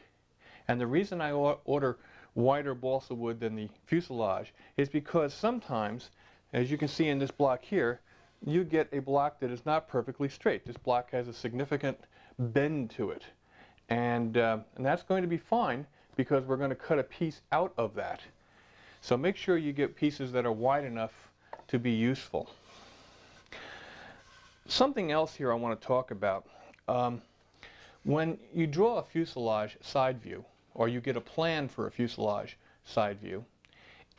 And the reason I order wider balsa wood than the fuselage is because sometimes, as you can see in this block here, you get a block that is not perfectly straight. This block has a significant bend to it, and that's going to be fine because we're going to cut a piece out of that. So make sure you get pieces that are wide enough to be useful. Something else here I want to talk about. When you draw a fuselage side view, or you get a plan for a fuselage side view,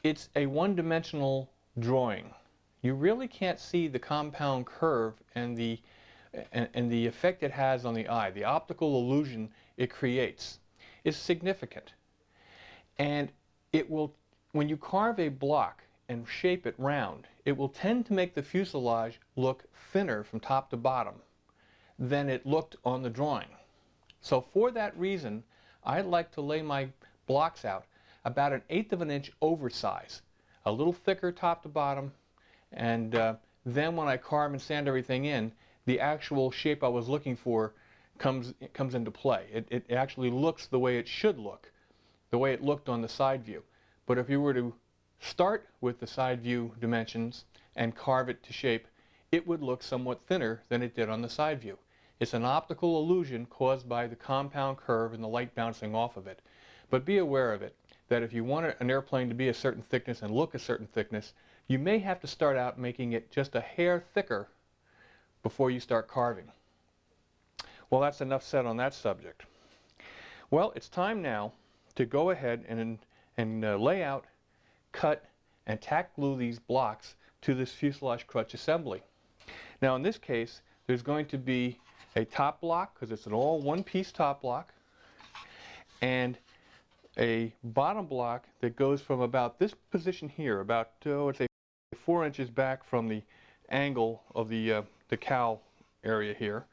it's a one-dimensional drawing. You really can't see the compound curve and the effect it has on the eye. The optical illusion it creates is significant. And it will, when you carve a block and shape it round, it will tend to make the fuselage look thinner from top to bottom than it looked on the drawing. So for that reason, I like to lay my blocks out about 1/8 of an inch oversize, a little thicker top to bottom, and then when I carve and sand everything in, the actual shape I was looking for comes into play. It actually looks the way it should look, the way it looked on the side view. But if you were to start with the side view dimensions and carve it to shape, it would look somewhat thinner than it did on the side view. It's an optical illusion caused by the compound curve and the light bouncing off of it. But be aware of it, that if you want an airplane to be a certain thickness and look a certain thickness, you may have to start out making it just a hair thicker before you start carving. Well, that's enough said on that subject. Well, it's time now to go ahead and lay out, cut, and tack glue these blocks to this fuselage crutch assembly. Now, in this case, there's going to be a top block, because it's an all one-piece top block, and a bottom block that goes from about this position here, about, let's say 4 inches back from the angle of the cowl area here.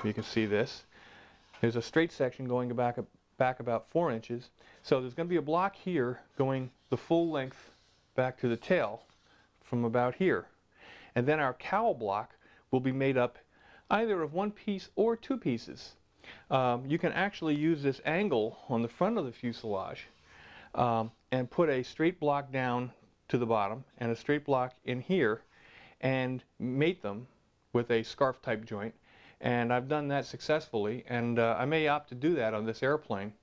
You can see this. There's a straight section going back about 4 inches. So there's going to be a block here going the full length back to the tail from about here. And then our cowl block will be made up either of 1 piece or 2 pieces. You can actually use this angle on the front of the fuselage and put a straight block down to the bottom and a straight block in here and mate them with a scarf type joint. And I've done that successfully, and I may opt to do that on this airplane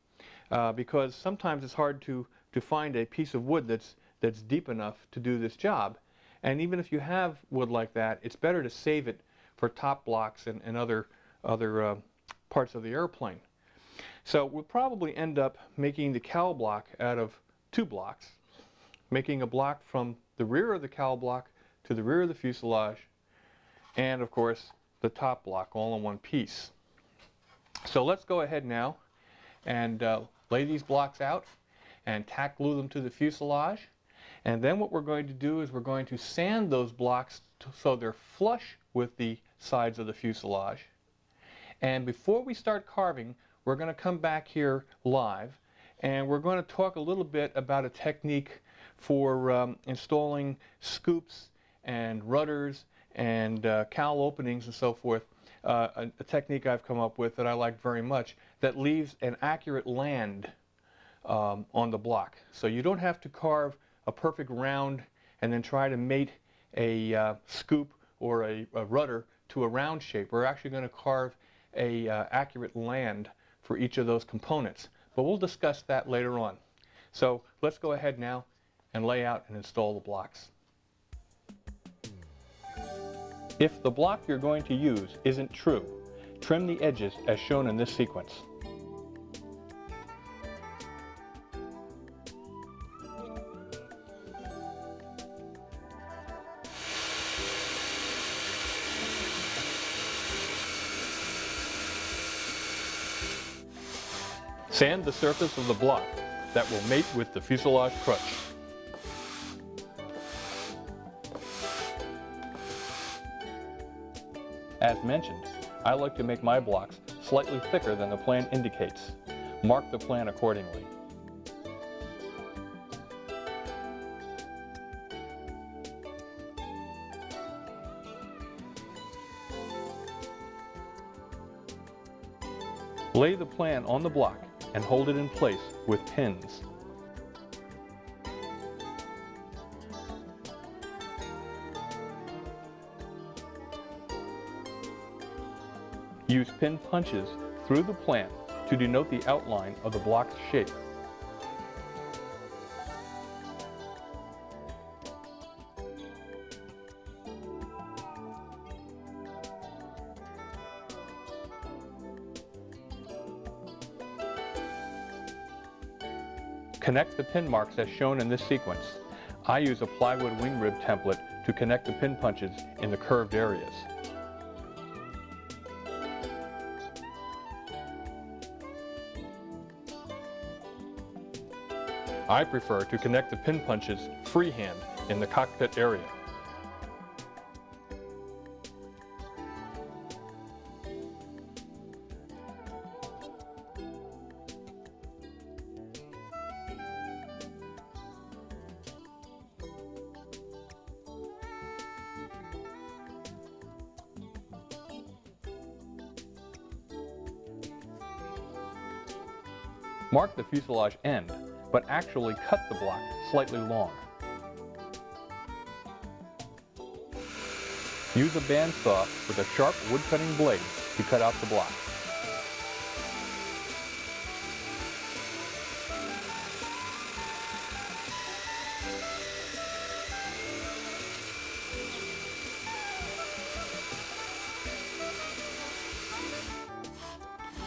because sometimes it's hard to find a piece of wood that's deep enough to do this job. And even if you have wood like that, it's better to save it for top blocks and other parts of the airplane. So we'll probably end up making the cowl block out of 2 blocks, making a block from the rear of the cowl block to the rear of the fuselage, and of course the top block all in 1 piece. So let's go ahead now and lay these blocks out and tack glue them to the fuselage. And then what we're going to do is we're going to sand those blocks so they're flush with the sides of the fuselage. And before we start carving, we're going to come back here live and we're going to talk a little bit about a technique for installing scoops and rudders and cowl openings and so forth. A technique I've come up with that I like very much that leaves an accurate land on the block. So you don't have to carve a perfect round and then try to mate a scoop or a rudder to a round shape. We're actually going to carve a accurate land for each of those components. But we'll discuss that later on. So let's go ahead now and lay out and install the blocks. If the block you're going to use isn't true, trim the edges as shown in this sequence. Sand the surface of the block that will mate with the fuselage crutch. As mentioned, I like to make my blocks slightly thicker than the plan indicates. Mark the plan accordingly. Lay the plan on the block and hold it in place with pins. Use pin punches through the plan to denote the outline of the block's shape. Connect the pin marks as shown in this sequence. I use a plywood wing rib template to connect the pin punches in the curved areas. I prefer to connect the pin punches freehand in the cockpit area. Mark the fuselage end, but actually cut the block slightly long. Use a bandsaw with a sharp wood-cutting blade to cut out the block.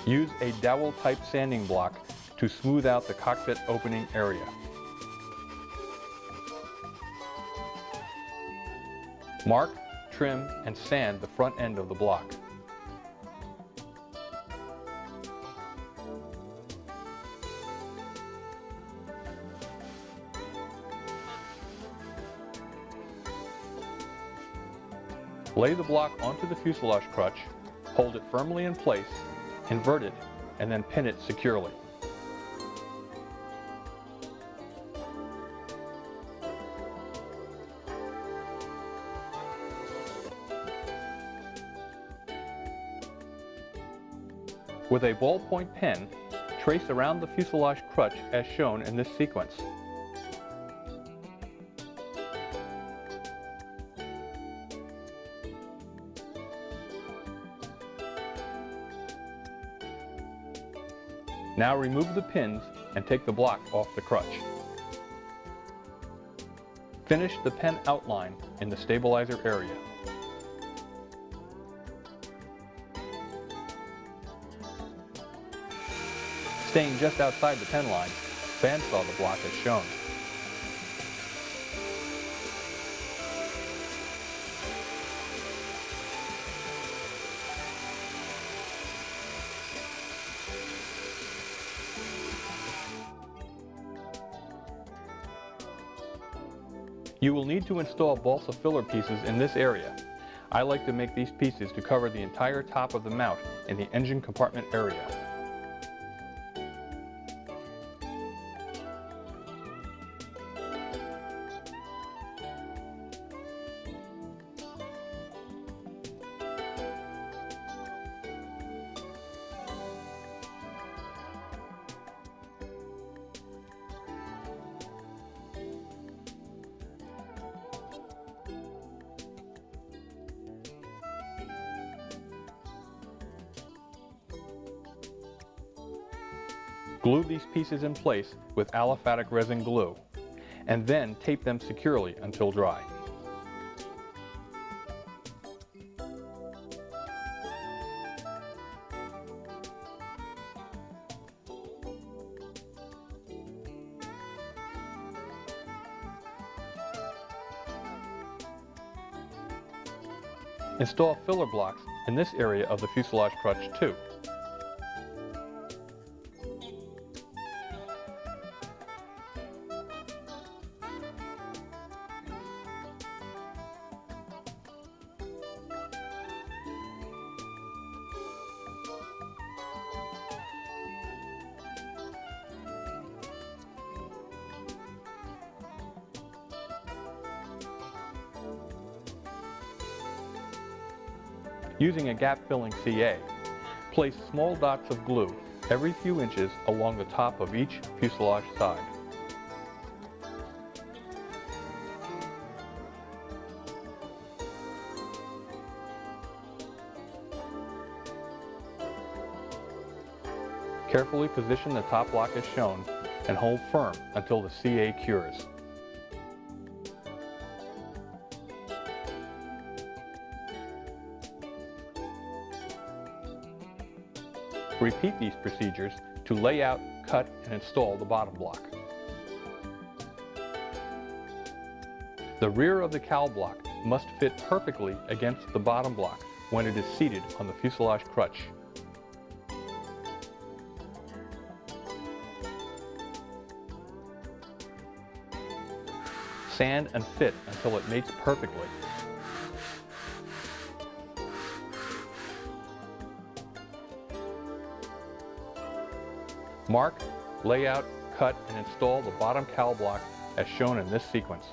Use a dowel-type sanding block to smooth out the cockpit opening area. Mark, trim, and sand the front end of the block. Lay the block onto the fuselage crutch, hold it firmly in place, invert it, and then pin it securely. With a ballpoint pen, trace around the fuselage crutch as shown in this sequence. Now remove the pins and take the block off the crutch. Finish the pen outline in the stabilizer area. Staying just outside the pen line, bandsaw the block as shown. You will need to install balsa filler pieces in this area. I like to make these pieces to cover the entire top of the mount in the engine compartment area. Glue these pieces in place with aliphatic resin glue, and then tape them securely until dry. Install filler blocks in this area of the fuselage crutch too. Using a gap-filling CA, place small dots of glue every few inches along the top of each fuselage side. Carefully position the top block as shown and hold firm until the CA cures. Repeat these procedures to lay out, cut, and install the bottom block. The rear of the cowl block must fit perfectly against the bottom block when it is seated on the fuselage crutch. Sand and fit until it mates perfectly. Mark, lay out, cut, and install the bottom cowl block as shown in this sequence.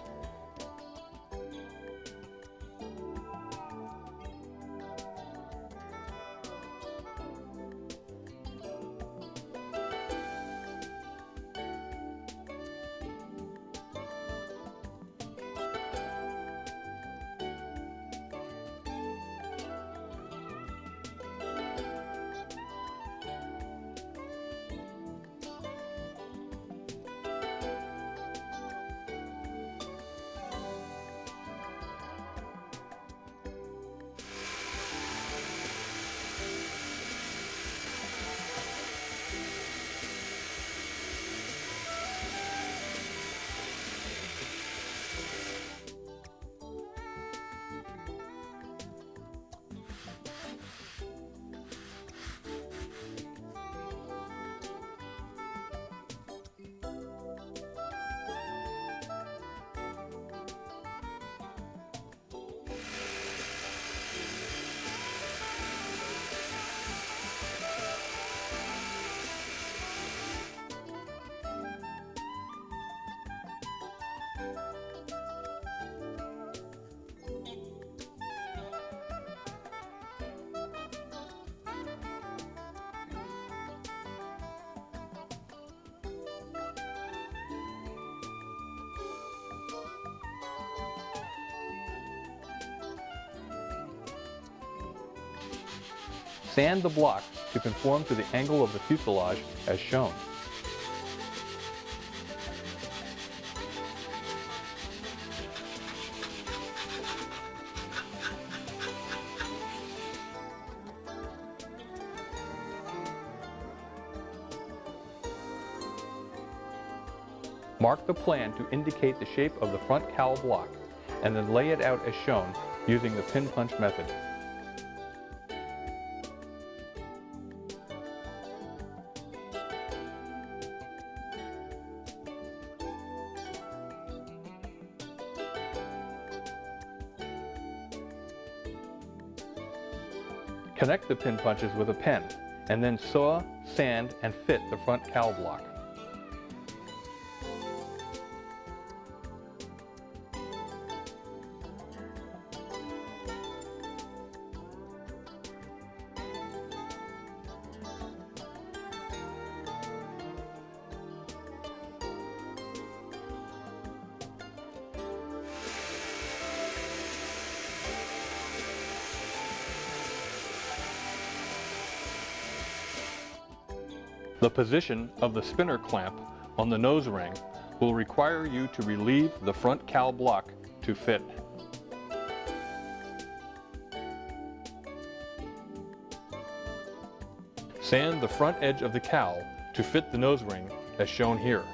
Sand the block to conform to the angle of the fuselage as shown. Mark the plan to indicate the shape of the front cowl block, and then lay it out as shown using the pin punch method. Connect the pin punches with a pen, and then saw, sand, and fit the front cowl block. The position of the spinner clamp on the nose ring will require you to relieve the front cowl block to fit. Sand the front edge of the cowl to fit the nose ring as shown here.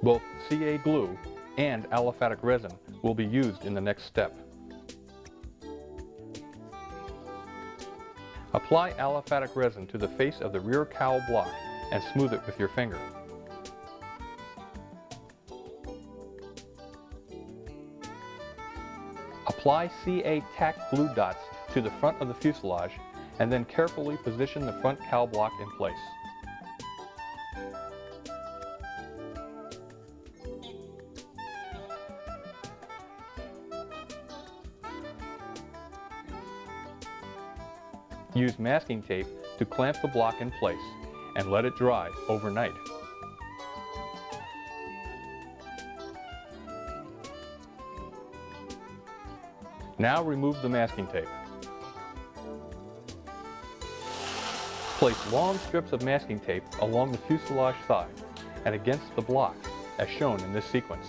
Both CA glue and aliphatic resin will be used in the next step. Apply aliphatic resin to the face of the rear cowl block and smooth it with your finger. Apply CA tack glue dots to the front of the fuselage and then carefully position the front cowl block in place. Use masking tape to clamp the block in place and let it dry overnight. Now remove the masking tape. Place long strips of masking tape along the fuselage side and against the block as shown in this sequence.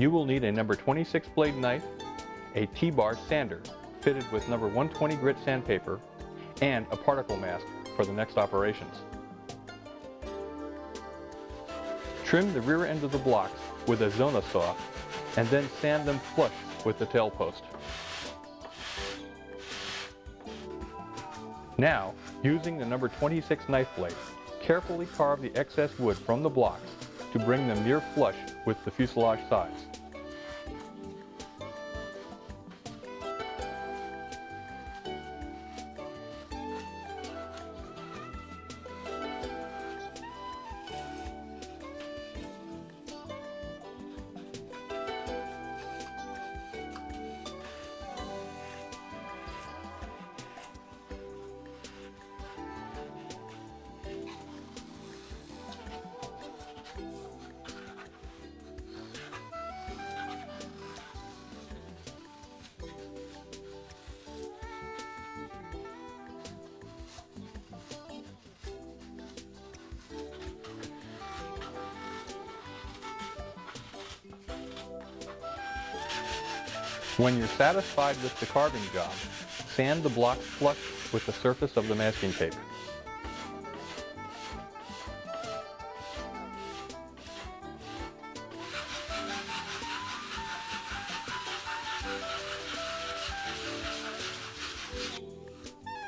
You will need a number 26 blade knife, a T-bar sander fitted with number 120 grit sandpaper, and a particle mask for the next operations. Trim the rear end of the blocks with a Zona saw and then sand them flush with the tail post. Now, using the number 26 knife blade, carefully carve the excess wood from the blocks to bring them near flush with the fuselage sides. When you're satisfied with the carving job, sand the blocks flush with the surface of the masking tape.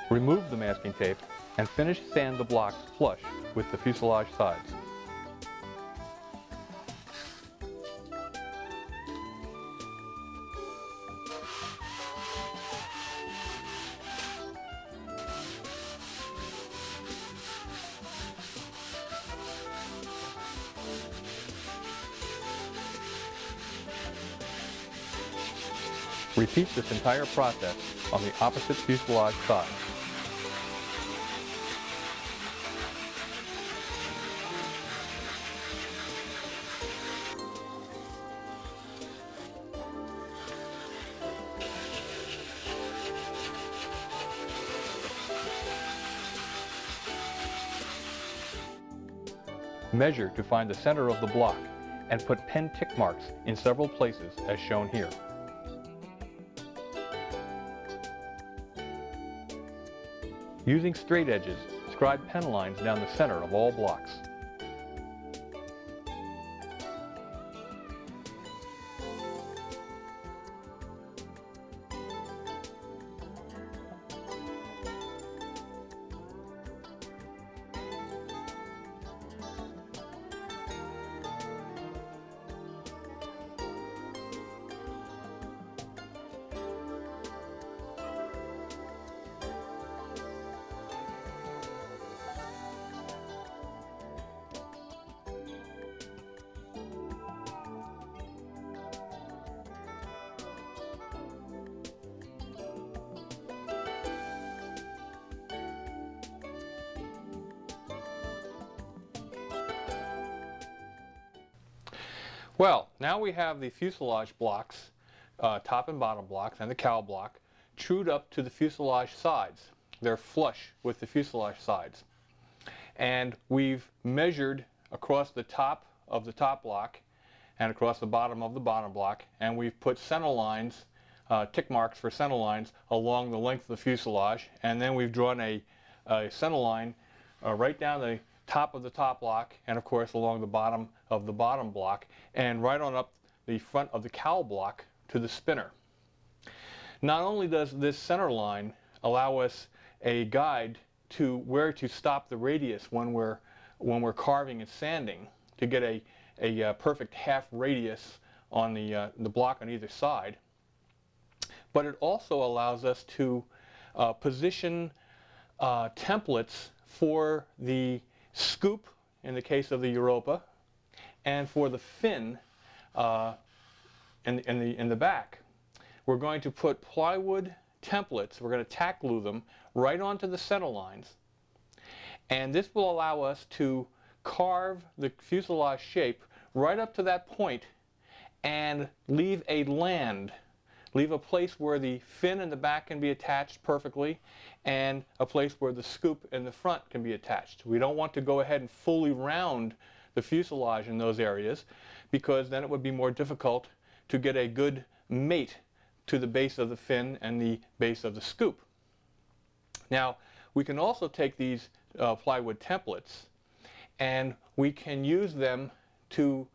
Remove the masking tape and finish sand the blocks flush with the fuselage sides. Repeat this entire process on the opposite fuselage side. Measure to find the center of the block and put pen tick marks in several places as shown here. Using straight edges, scribe pen lines down the center of all blocks. Well, now we have the fuselage blocks, top and bottom blocks, and the cowl block trued up to the fuselage sides. They're flush with the fuselage sides. And we've measured across the top of the top block and across the bottom of the bottom block, and we've put center lines, tick marks for center lines along the length of the fuselage, and then we've drawn a center line right down the top of the top block, and of course along the bottom of the bottom block, and right on up the front of the cowl block to the spinner. Not only does this center line allow us a guide to where to stop the radius when we're carving and sanding to get a perfect half radius on the block on either side, but it also allows us to position templates for the scoop in the case of the Europa, and for the fin in the back. We're going to put plywood templates, we're going to tack glue them right onto the center lines, and this will allow us to carve the fuselage shape right up to that point and leave a land, leave a place where the fin in the back can be attached perfectly, and a place where the scoop in the front can be attached. We don't want to go ahead and fully round the fuselage in those areas, because then it would be more difficult to get a good mate to the base of the fin and the base of the scoop. Now, we can also take these plywood templates and we can use them to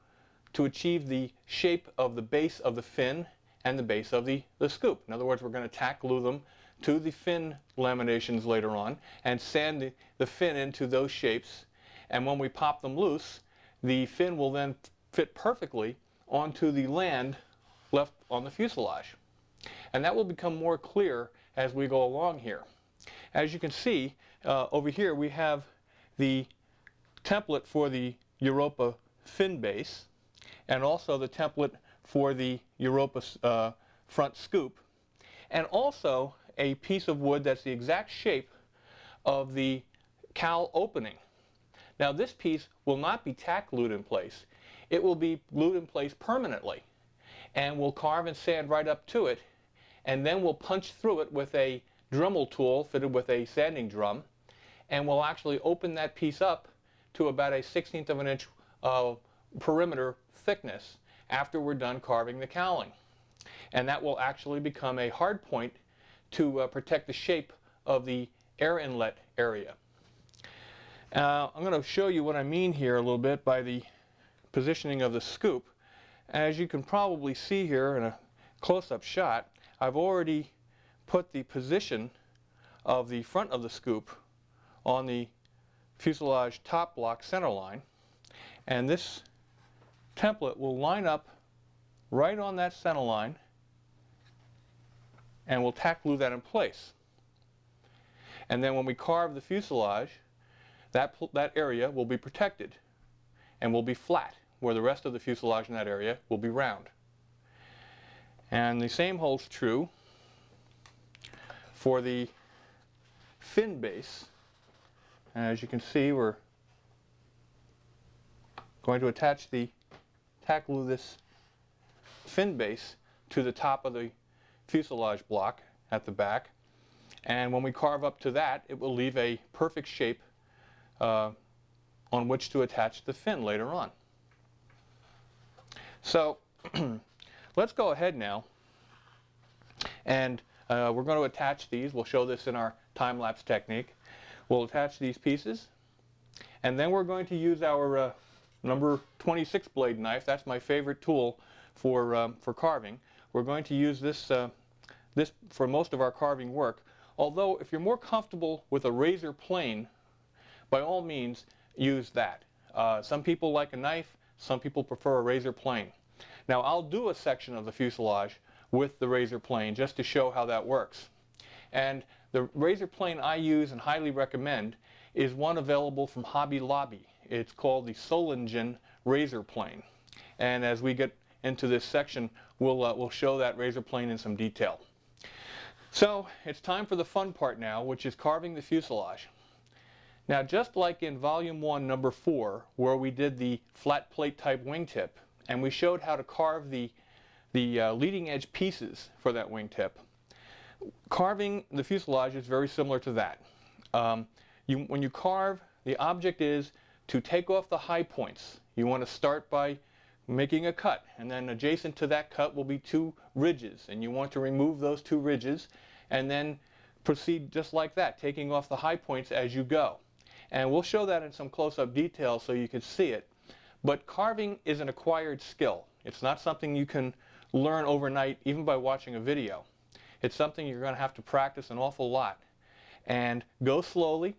achieve the shape of the base of the fin and the base of the scoop. In other words, we're going to tack glue them to the fin laminations later on and sand the fin into those shapes, and when we pop them loose, the fin will then fit perfectly onto the land left on the fuselage. And that will become more clear as we go along here. As you can see, over here we have the template for the Europa fin base, and also the template for the Europa front scoop, and also a piece of wood that's the exact shape of the cowl opening. Now, this piece will not be tack glued in place. It will be glued in place permanently, and we'll carve and sand right up to it, and then we'll punch through it with a Dremel tool fitted with a sanding drum, and we'll actually open that piece up to about a 1/16 of an inch perimeter thickness after we're done carving the cowling. And that will actually become a hard point to protect the shape of the air inlet area. I'm going to show you what I mean here a little bit by the positioning of the scoop. As you can probably see here in a close-up shot, I've already put the position of the front of the scoop on the fuselage top block center line, and this template will line up right on that center line, and we'll tack glue that in place. And then when we carve the fuselage, that area will be protected and will be flat, where the rest of the fuselage in that area will be round. And the same holds true for the fin base. As you can see, we're going to tack glue this fin base to the top of the fuselage block at the back, and when we carve up to that, it will leave a perfect shape on which to attach the fin later on. So let's go ahead now, and we're going to attach these. We'll show this in our time-lapse technique. We'll attach these pieces, and then we're going to use our number 26 blade knife. That's my favorite tool for carving. We're going to use this for most of our carving work. Although if you're more comfortable with a razor plane, by all means use that. Some people like a knife, some people prefer a razor plane. Now I'll do a section of the fuselage with the razor plane just to show how that works. And the razor plane I use and highly recommend is one available from Hobby Lobby. It's called the Solingen razor plane. And as we get into this section, we'll show that razor plane in some detail. So it's time for the fun part now, which is carving the fuselage. Now, just like in Volume 1, Number 4, where we did the flat plate type wingtip, and we showed how to carve the leading edge pieces for that wingtip, carving the fuselage is very similar to that. When you carve, the object is to take off the high points. You want to start by making a cut, and then adjacent to that cut will be two ridges, and you want to remove those two ridges and then proceed just like that, taking off the high points as you go. And we'll show that in some close-up detail so you can see it. But carving is an acquired skill. It's not something you can learn overnight even by watching a video. It's something you're going to have to practice an awful lot. And go slowly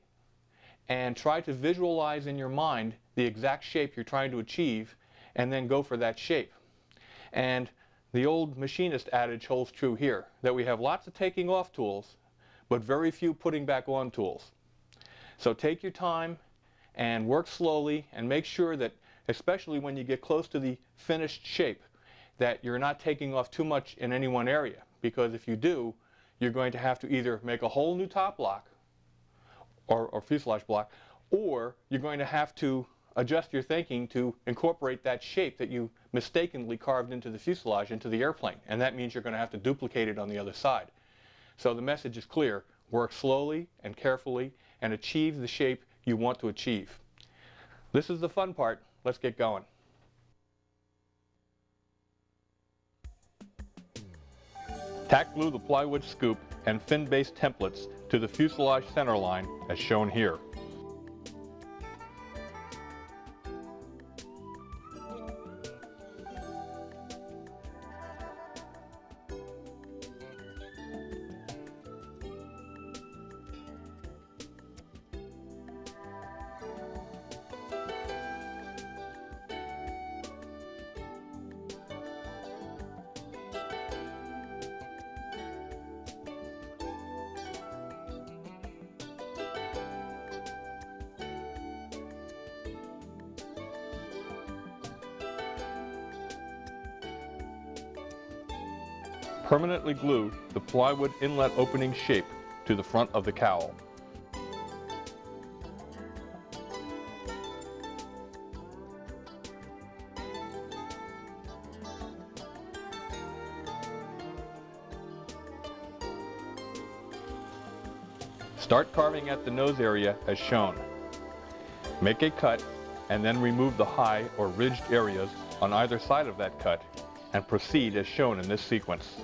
and try to visualize in your mind the exact shape you're trying to achieve, and then go for that shape. And the old machinist adage holds true here, that we have lots of taking off tools, but very few putting back on tools. So take your time and work slowly, and make sure that, especially when you get close to the finished shape, that you're not taking off too much in any one area, because if you do, you're going to have to either make a whole new top block or fuselage block, or you're going to have to adjust your thinking to incorporate that shape that you mistakenly carved into the fuselage, into the airplane. And that means you're going to have to duplicate it on the other side. So the message is clear. Work slowly and carefully and achieve the shape you want to achieve. This is the fun part. Let's get going. Tack glue the plywood scoop and fin-based templates to the fuselage center line as shown here. Permanently glue the plywood inlet opening shape to the front of the cowl. Start carving at the nose area as shown. Make a cut and then remove the high or ridged areas on either side of that cut and proceed as shown in this sequence.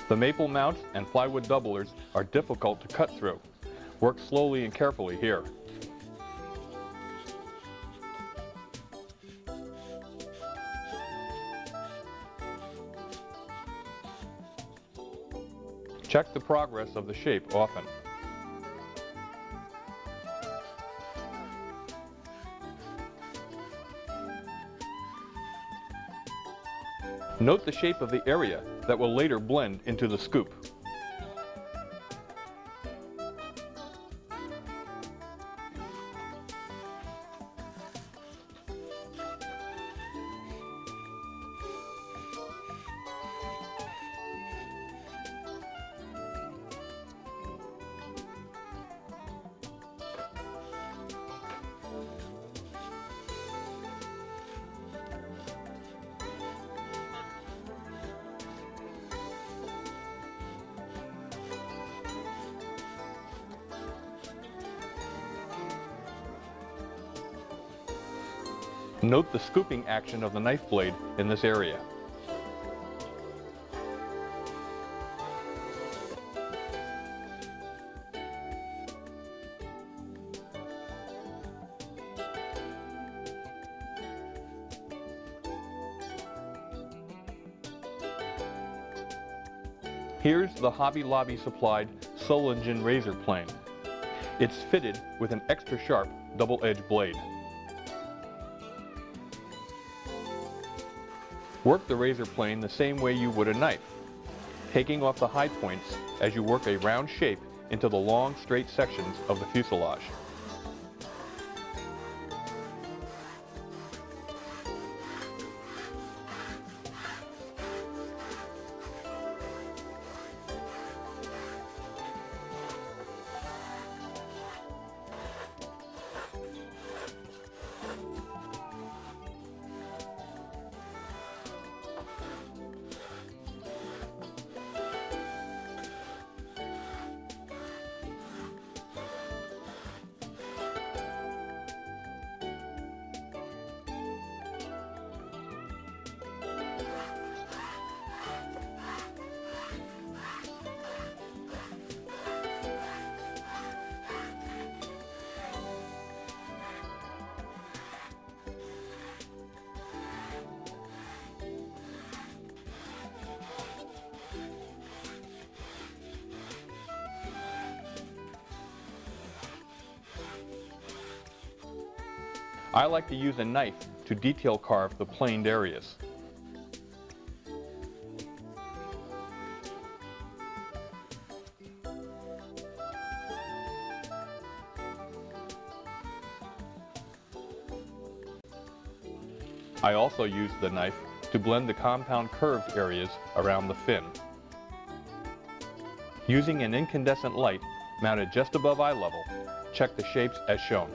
The maple mounts and plywood doublers are difficult to cut through. Work slowly and carefully here. Check the progress of the shape often. Note the shape of the area that will later blend into the scoop. Note the scooping action of the knife blade in this area. Here's the Hobby Lobby supplied Soul Engine razor plane. It's fitted with an extra sharp double-edged blade. Work the razor plane the same way you would a knife, taking off the high points as you work a round shape into the long, straight sections of the fuselage. I like to use a knife to detail carve the planed areas. I also use the knife to blend the compound curved areas around the fin. Using an incandescent light mounted just above eye level, check the shapes as shown.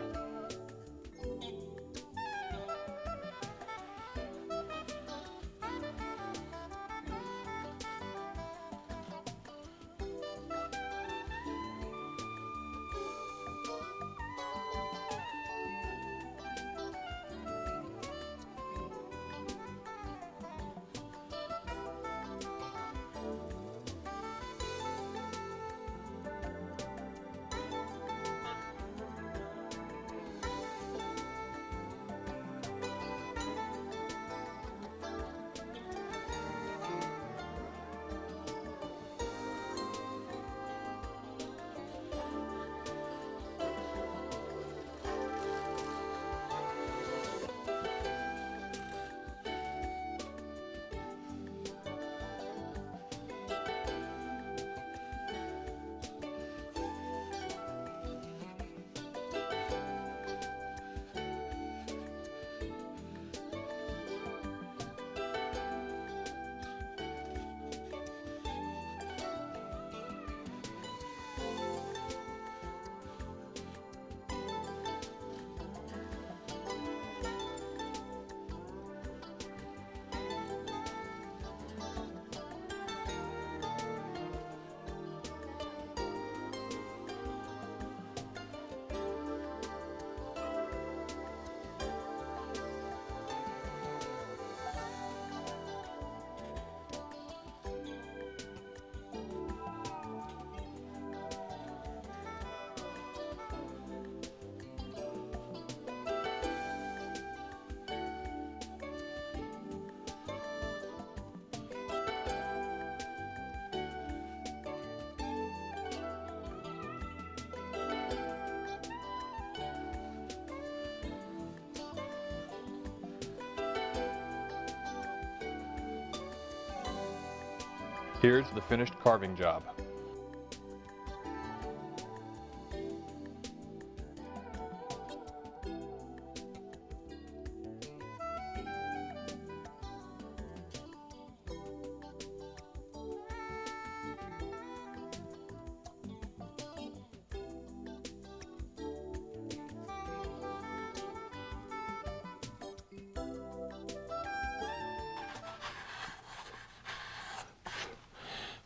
Here's the finished carving job.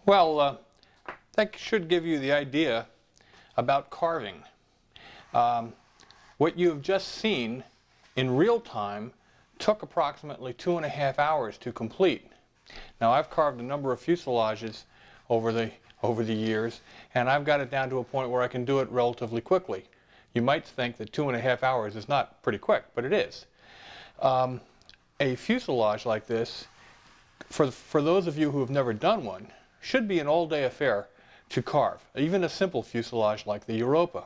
Well, that should give you the idea about carving. What you have just seen in real time took approximately 2.5 hours to complete. Now, I've carved a number of fuselages over the years, and I've got it down to a point where I can do it relatively quickly. You might think that 2.5 hours is not pretty quick, but it is. A fuselage like this, for those of you who have never done one, should be an all-day affair to carve, even a simple fuselage like the Europa.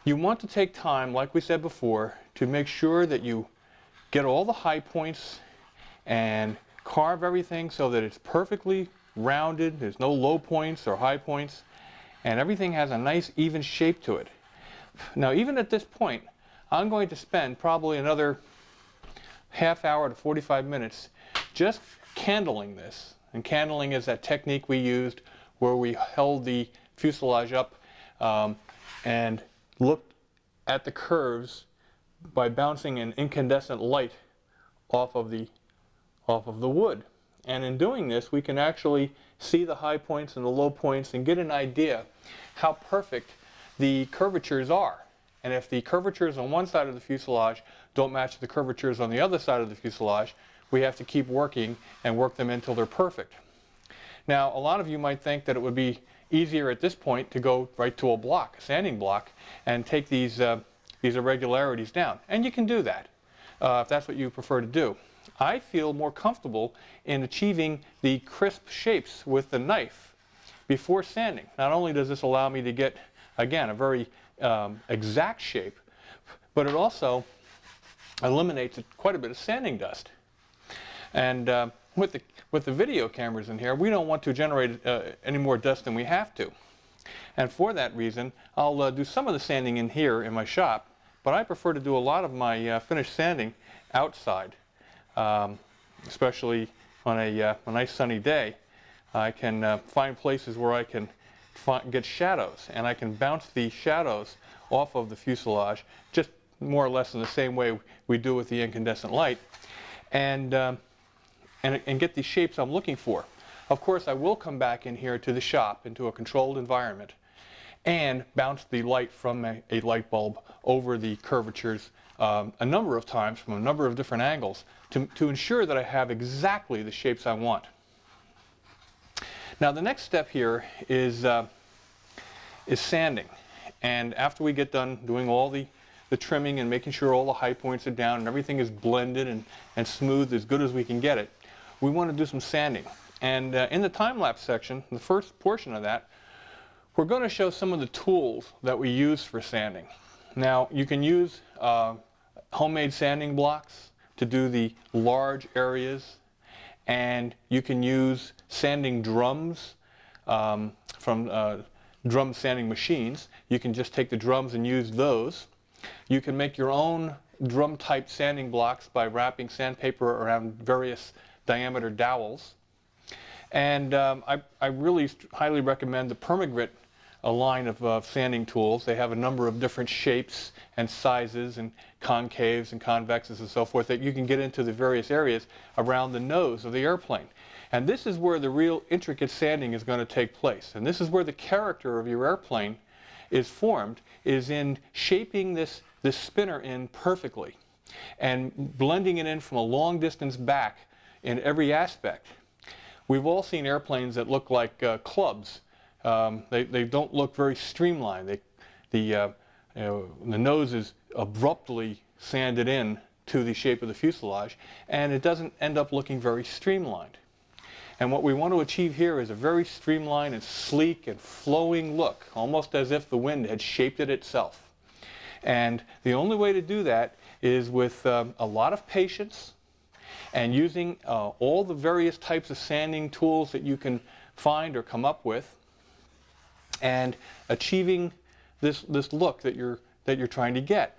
You want to take time, like we said before, to make sure that you get all the high points and carve everything so that it's perfectly rounded, there's no low points or high points, and everything has a nice even shape to it. Now, even at this point, I'm going to spend probably another half hour to 45 minutes just candling this. And candling is that technique we used where we held the fuselage up and looked at the curves by bouncing an incandescent light off of the wood. And in doing this, we can actually see the high points and the low points and get an idea how perfect the curvatures are. And if the curvatures on one side of the fuselage don't match the curvatures on the other side of the fuselage, we have to keep working and work them until they're perfect. Now, a lot of you might think that it would be easier at this point to go right to a block, a sanding block, and take these irregularities down. And you can do that if that's what you prefer to do. I feel more comfortable in achieving the crisp shapes with the knife before sanding. Not only does this allow me to get, again, a very exact shape, but it also eliminates quite a bit of sanding dust. And with the video cameras in here, we don't want to generate any more dust than we have to. And for that reason, I'll do some of the sanding in here in my shop, but I prefer to do a lot of my finished sanding outside, especially on a nice sunny day. I can find places where I can get shadows, and I can bounce the shadows off of the fuselage just more or less in the same way we do with the incandescent light, and get the shapes I'm looking for. Of course, I will come back in here to the shop, into a controlled environment, and bounce the light from a light bulb over the curvatures a number of times from a number of different angles to ensure that I have exactly the shapes I want. Now, the next step here is sanding. And after we get done doing all the trimming and making sure all the high points are down and everything is blended and smooth as good as we can get it, we want to do some sanding. And in the time-lapse section, the first portion of that, we're going to show some of the tools that we use for sanding. Now, you can use homemade sanding blocks to do the large areas, and you can use sanding drums from drum sanding machines. You can just take the drums and use those. You can make your own drum-type sanding blocks by wrapping sandpaper around various diameter dowels. And I really highly recommend the Permagrit line of sanding tools. They have a number of different shapes and sizes and concaves and convexes and so forth that you can get into the various areas around the nose of the airplane. And this is where the real intricate sanding is going to take place. And this is where the character of your airplane is formed, is in shaping this spinner in perfectly and blending it in from a long distance back in every aspect. We've all seen airplanes that look like clubs. They don't look very streamlined. The nose is abruptly sanded in to the shape of the fuselage, and it doesn't end up looking very streamlined. And what we want to achieve here is a very streamlined and sleek and flowing look, almost as if the wind had shaped it itself. And the only way to do that is with a lot of patience and using all the various types of sanding tools that you can find or come up with, and achieving this look that you're trying to get.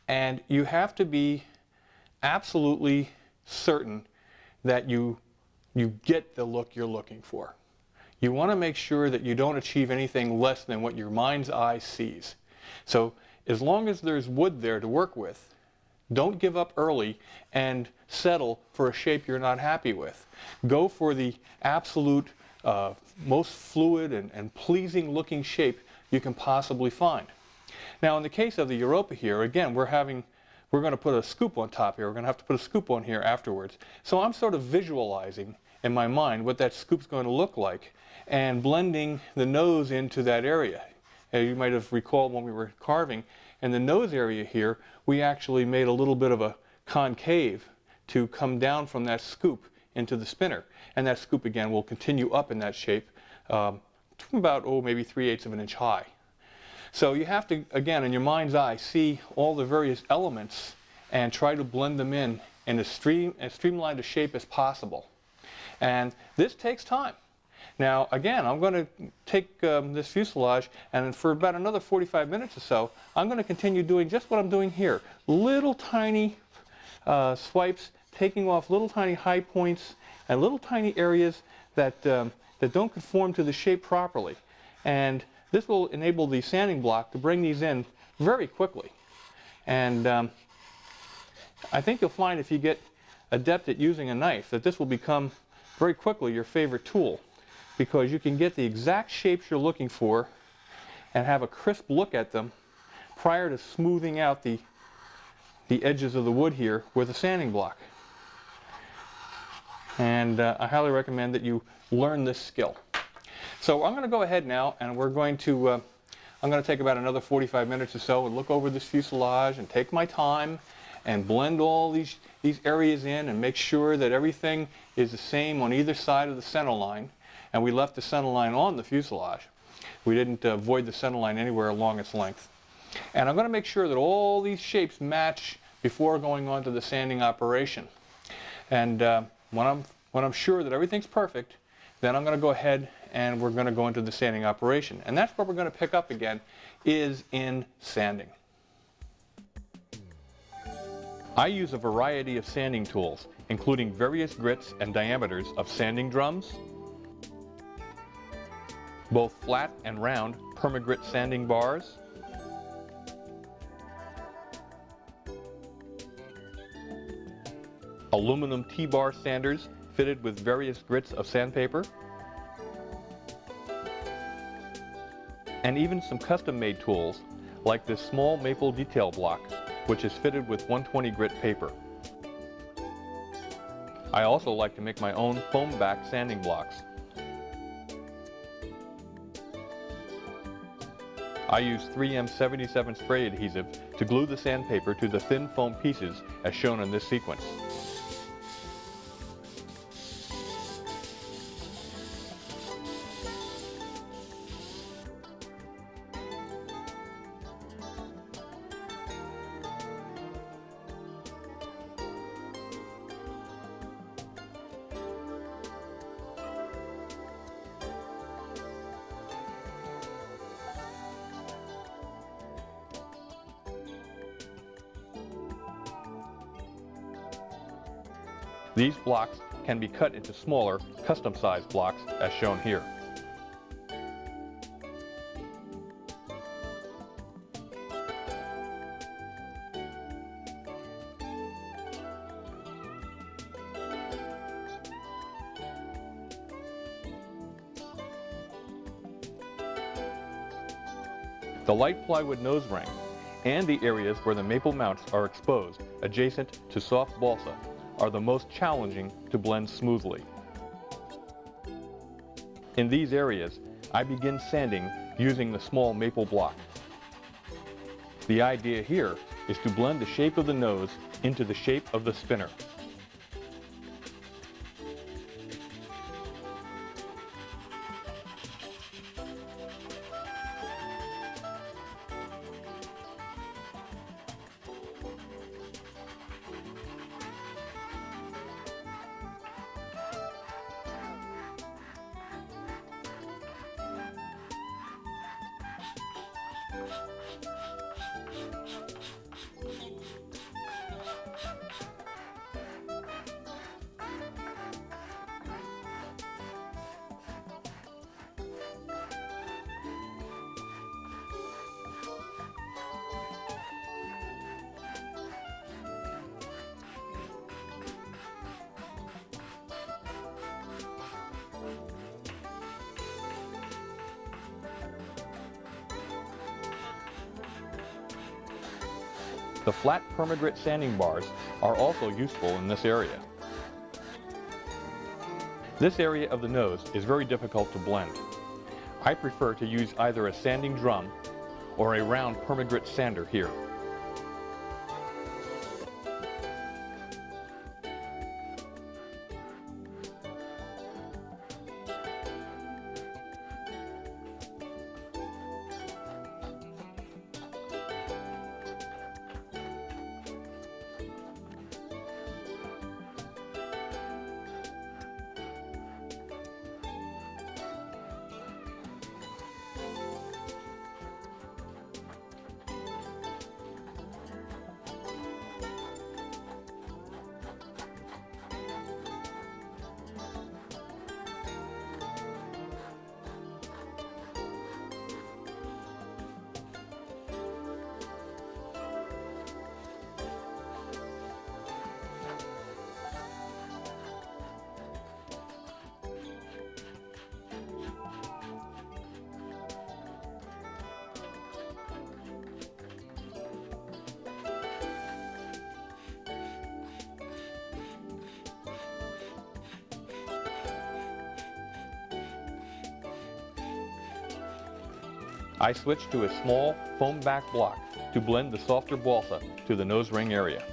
And you have to be absolutely certain that you get the look you're looking for. You want to make sure that you don't achieve anything less than what your mind's eye sees. So as long as there's wood there to work with, don't give up early and settle for a shape you're not happy with. Go for the absolute most fluid and pleasing looking shape you can possibly find. Now in the case of the Europa here, again, we're going to put a scoop on top here. We're going to have to put a scoop on here afterwards. So I'm sort of visualizing in my mind what that scoop's going to look like and blending the nose into that area. You might have recalled when we were carving, in the nose area here, we actually made a little bit of a concave to come down from that scoop into the spinner. And that scoop, again, will continue up in that shape to about, maybe 3/8 of an inch high. So you have to, again, in your mind's eye, see all the various elements and try to blend them in as streamlined a shape as possible. And this takes time. Now, again, I'm going to take this fuselage, and for about another 45 minutes or so, I'm going to continue doing just what I'm doing here. Little tiny swipes, taking off little tiny high points and little tiny areas that don't conform to the shape properly. And this will enable the sanding block to bring these in very quickly. And I think you'll find if you get adept at using a knife that this will become very quickly your favorite tool, because you can get the exact shapes you're looking for and have a crisp look at them prior to smoothing out the edges of the wood here with a sanding block. And I highly recommend that you learn this skill. So I'm going to go ahead now, and we're going to I'm going to take about another 45 minutes or so and look over this fuselage and take my time and blend all these areas in and make sure that everything is the same on either side of the center line. And we left the center line on the fuselage. We didn't void the center line anywhere along its length. And I'm going to make sure that all these shapes match before going on to the sanding operation. And when I'm sure that everything's perfect, then I'm going to go ahead and we're going to go into the sanding operation. And that's where we're going to pick up again, is in sanding. I use a variety of sanding tools, including various grits and diameters of sanding drums, both flat and round permagrit sanding bars, aluminum T-bar sanders fitted with various grits of sandpaper, and even some custom-made tools like this small maple detail block, which is fitted with 120 grit paper. I also like to make my own foam back sanding blocks. I use 3M 77 spray adhesive to glue the sandpaper to the thin foam pieces as shown in this sequence. These blocks can be cut into smaller, custom-sized blocks as shown here. The light plywood nose ring and the areas where the maple mounts are exposed adjacent to soft balsa are the most challenging to blend smoothly. In these areas, I begin sanding using the small maple block. The idea here is to blend the shape of the nose into the shape of the spinner. The flat permagrit sanding bars are also useful in this area. This area of the nose is very difficult to blend. I prefer to use either a sanding drum or a round permagrit sander here. I switched to a small foam back block to blend the softer balsa to the nose ring area.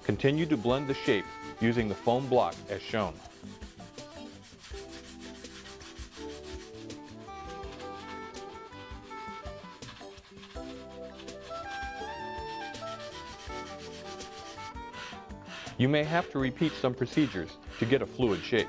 Continue to blend the shape using the foam block as shown. You may have to repeat some procedures to get a fluid shape.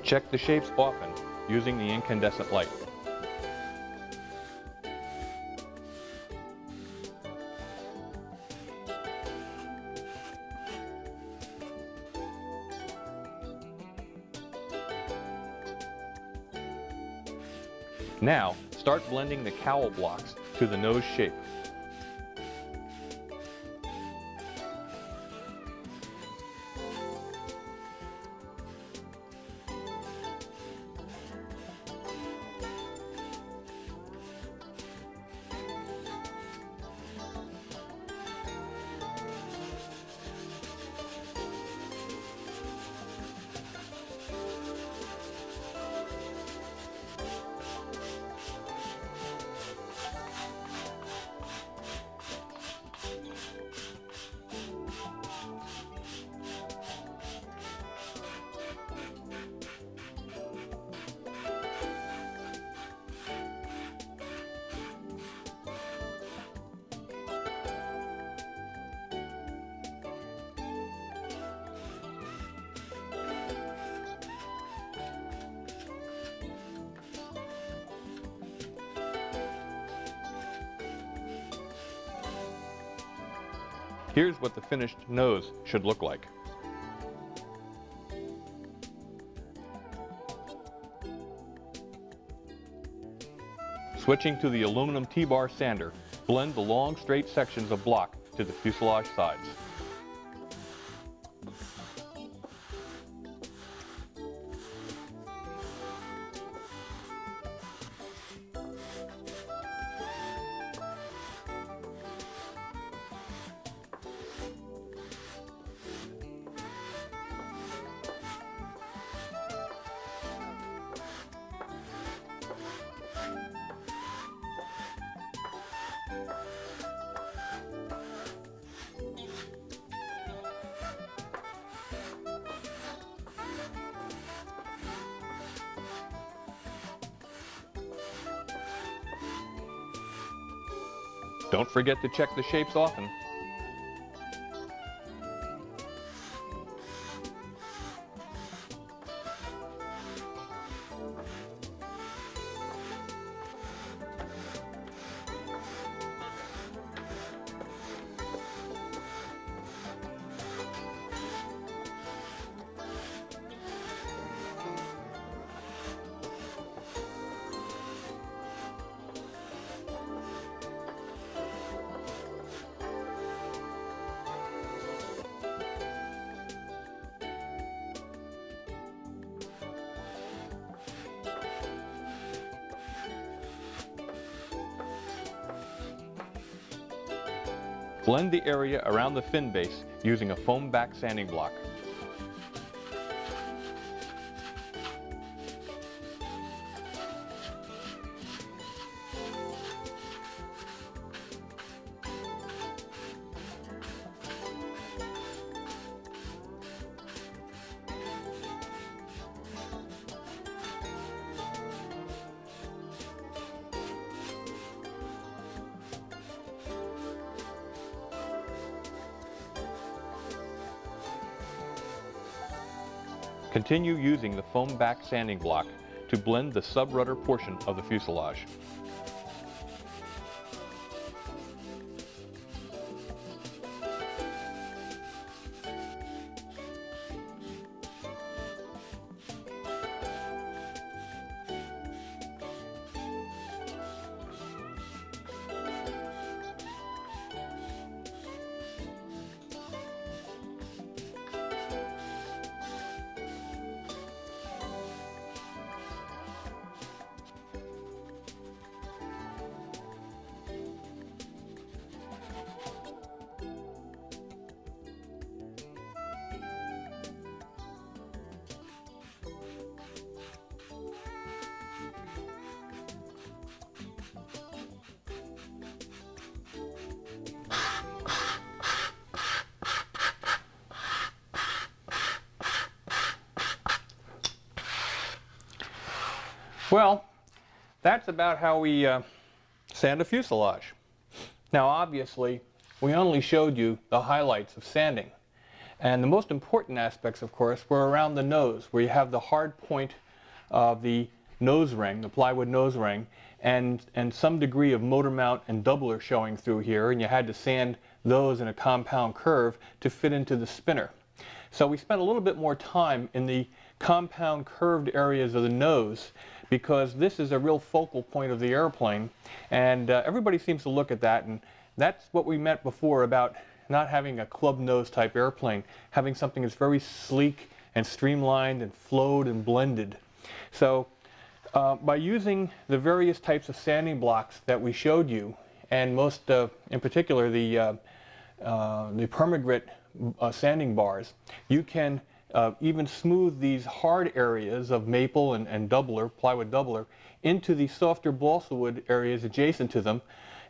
Check the shapes often using the incandescent light. Now, start blending the cowl blocks to the nose shape. Here's what the finished nose should look like. Switching to the aluminum T-bar sander, blend the long straight sections of block to the fuselage sides. Don't forget to check the shapes often. Blend the area around the fin base using a foam back sanding block. Continue using the foam back sanding block to blend the sub-rudder portion of the fuselage. Well, that's about how we sand a fuselage. Now obviously, we only showed you the highlights of sanding. And the most important aspects, of course, were around the nose, where you have the hard point of the nose ring, the plywood nose ring, and some degree of motor mount and doubler showing through here, and you had to sand those in a compound curve to fit into the spinner. So we spent a little bit more time in the compound curved areas of the nose, because this is a real focal point of the airplane, and everybody seems to look at that, and that's what we meant before about not having a club nose type airplane, having something that's very sleek and streamlined and flowed and blended. So by using the various types of sanding blocks that we showed you, and most in particular the permagrit sanding bars, you can even smooth these hard areas of maple and doubler, plywood doubler, into the softer balsa wood areas adjacent to them,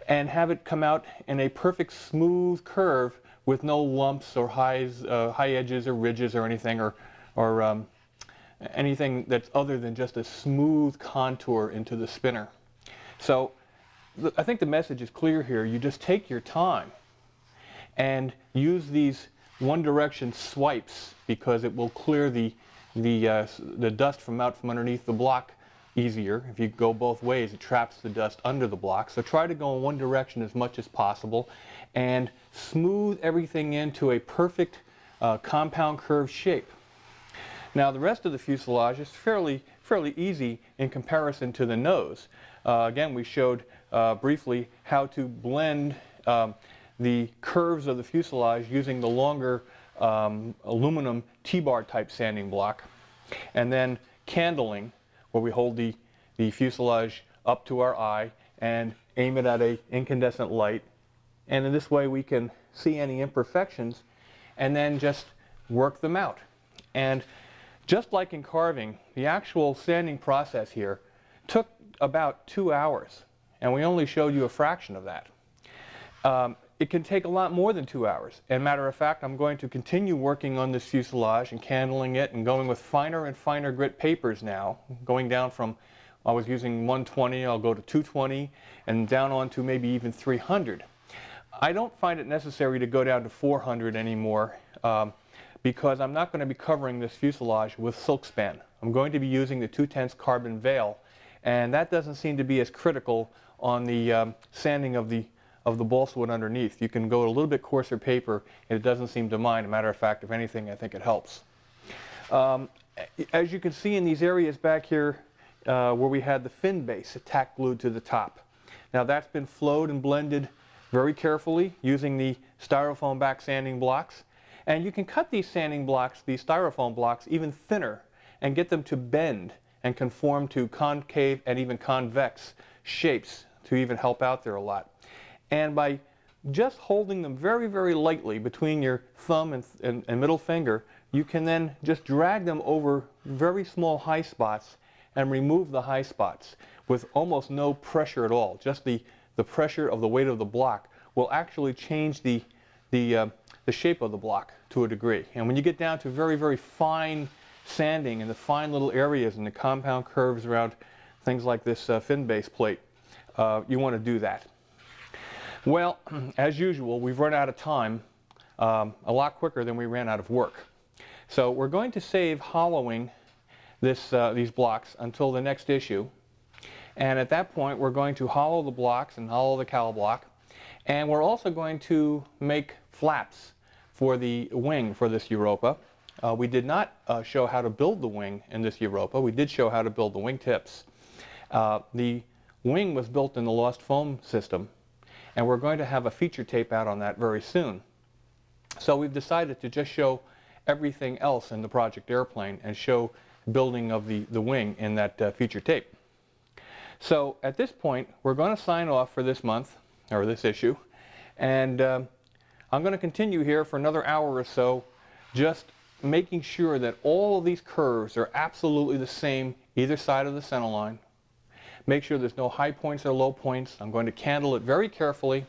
and have it come out in a perfect smooth curve with no lumps or high edges or ridges or anything, or anything that's other than just a smooth contour into the spinner. So I think the message is clear here. You just take your time and use these one direction swipes, because it will clear the dust from out from underneath the block easier. If you go both ways, it traps the dust under the block. So try to go in one direction as much as possible and smooth everything into a perfect compound curve shape. Now the rest of the fuselage is fairly easy in comparison to the nose. Again, we showed briefly how to blend the curves of the fuselage using the longer aluminum T-bar type sanding block, and then candling, where we hold the fuselage up to our eye and aim it at an incandescent light, and in this way we can see any imperfections and then just work them out. And just like in carving, the actual sanding process here took about 2 hours, and we only showed you a fraction of that. It can take a lot more than 2 hours. And matter of fact, I'm going to continue working on this fuselage and candling it and going with finer and finer grit papers now, going down from I was using 120, I'll go to 220, and down on to maybe even 300. I don't find it necessary to go down to 400 anymore because I'm not going to be covering this fuselage with silk span. I'm going to be using the 2/10 carbon veil, and that doesn't seem to be as critical on the sanding of the balsa wood underneath. You can go a little bit coarser paper and it doesn't seem to mind. As a matter of fact, if anything, I think it helps. As you can see in these areas back here where we had the fin base tack glued to the top. Now that's been flowed and blended very carefully using the styrofoam back sanding blocks. And you can cut these sanding blocks, these styrofoam blocks, even thinner and get them to bend and conform to concave and even convex shapes to even help out there a lot. And by just holding them very, very lightly between your thumb and middle finger, you can then just drag them over very small high spots and remove the high spots with almost no pressure at all. Just the pressure of the weight of the block will actually change the shape of the block to a degree. And when you get down to very, very fine sanding in the fine little areas and the compound curves around things like this fin base plate, you want to do that. Well, as usual, we've run out of time a lot quicker than we ran out of work. So we're going to save hollowing these blocks until the next issue. And at that point, we're going to hollow the blocks and hollow the cowl block. And we're also going to make flaps for the wing for this Europa. We did not show how to build the wing in this Europa. We did show how to build the wing tips. The wing was built in the Lost Foam system, and we're going to have a feature tape out on that very soon. So we've decided to just show everything else in the project airplane and show building of the wing in that feature tape. So at this point, we're going to sign off for this month, or this issue, and I'm going to continue here for another hour or so, just making sure that all of these curves are absolutely the same either side of the center line. Make sure there's no high points or low points. I'm going to candle it very carefully.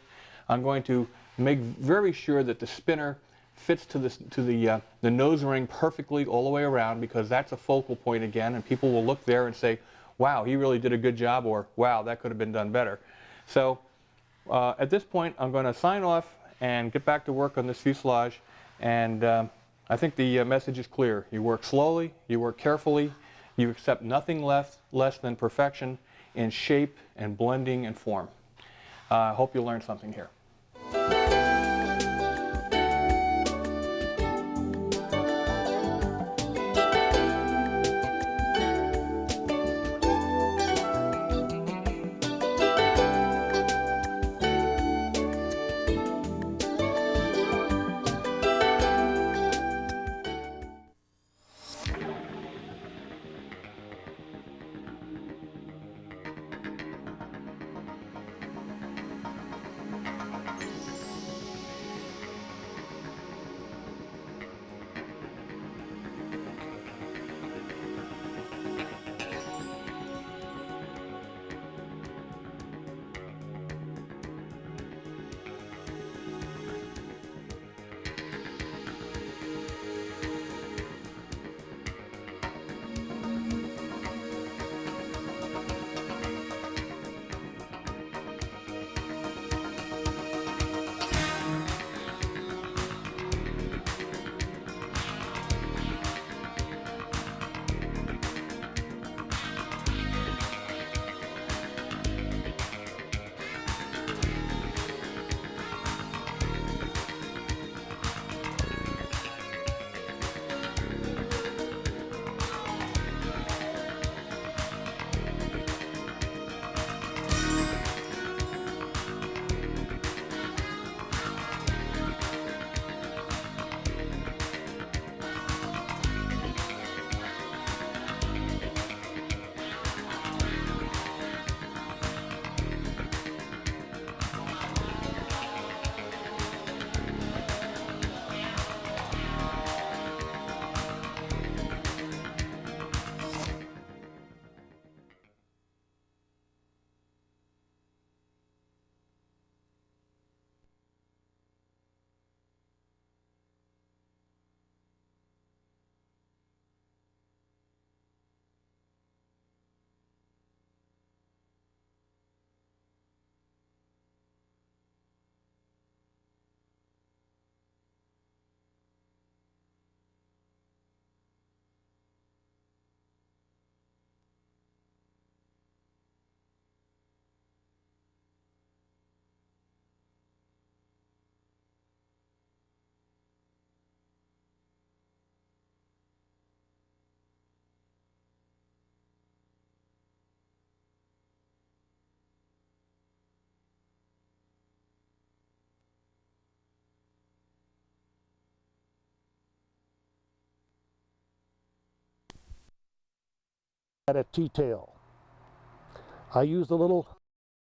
I'm going to make very sure that the spinner fits to the nose ring perfectly all the way around, because that's a focal point again, and people will look there and say, wow, he really did a good job, or wow, that could have been done better. So at this point, I'm going to sign off and get back to work on this fuselage, and I think the message is clear. You work slowly, you work carefully, you accept nothing less than perfection in shape and blending and form. I hope you learned something here. at a T-tail. I used a little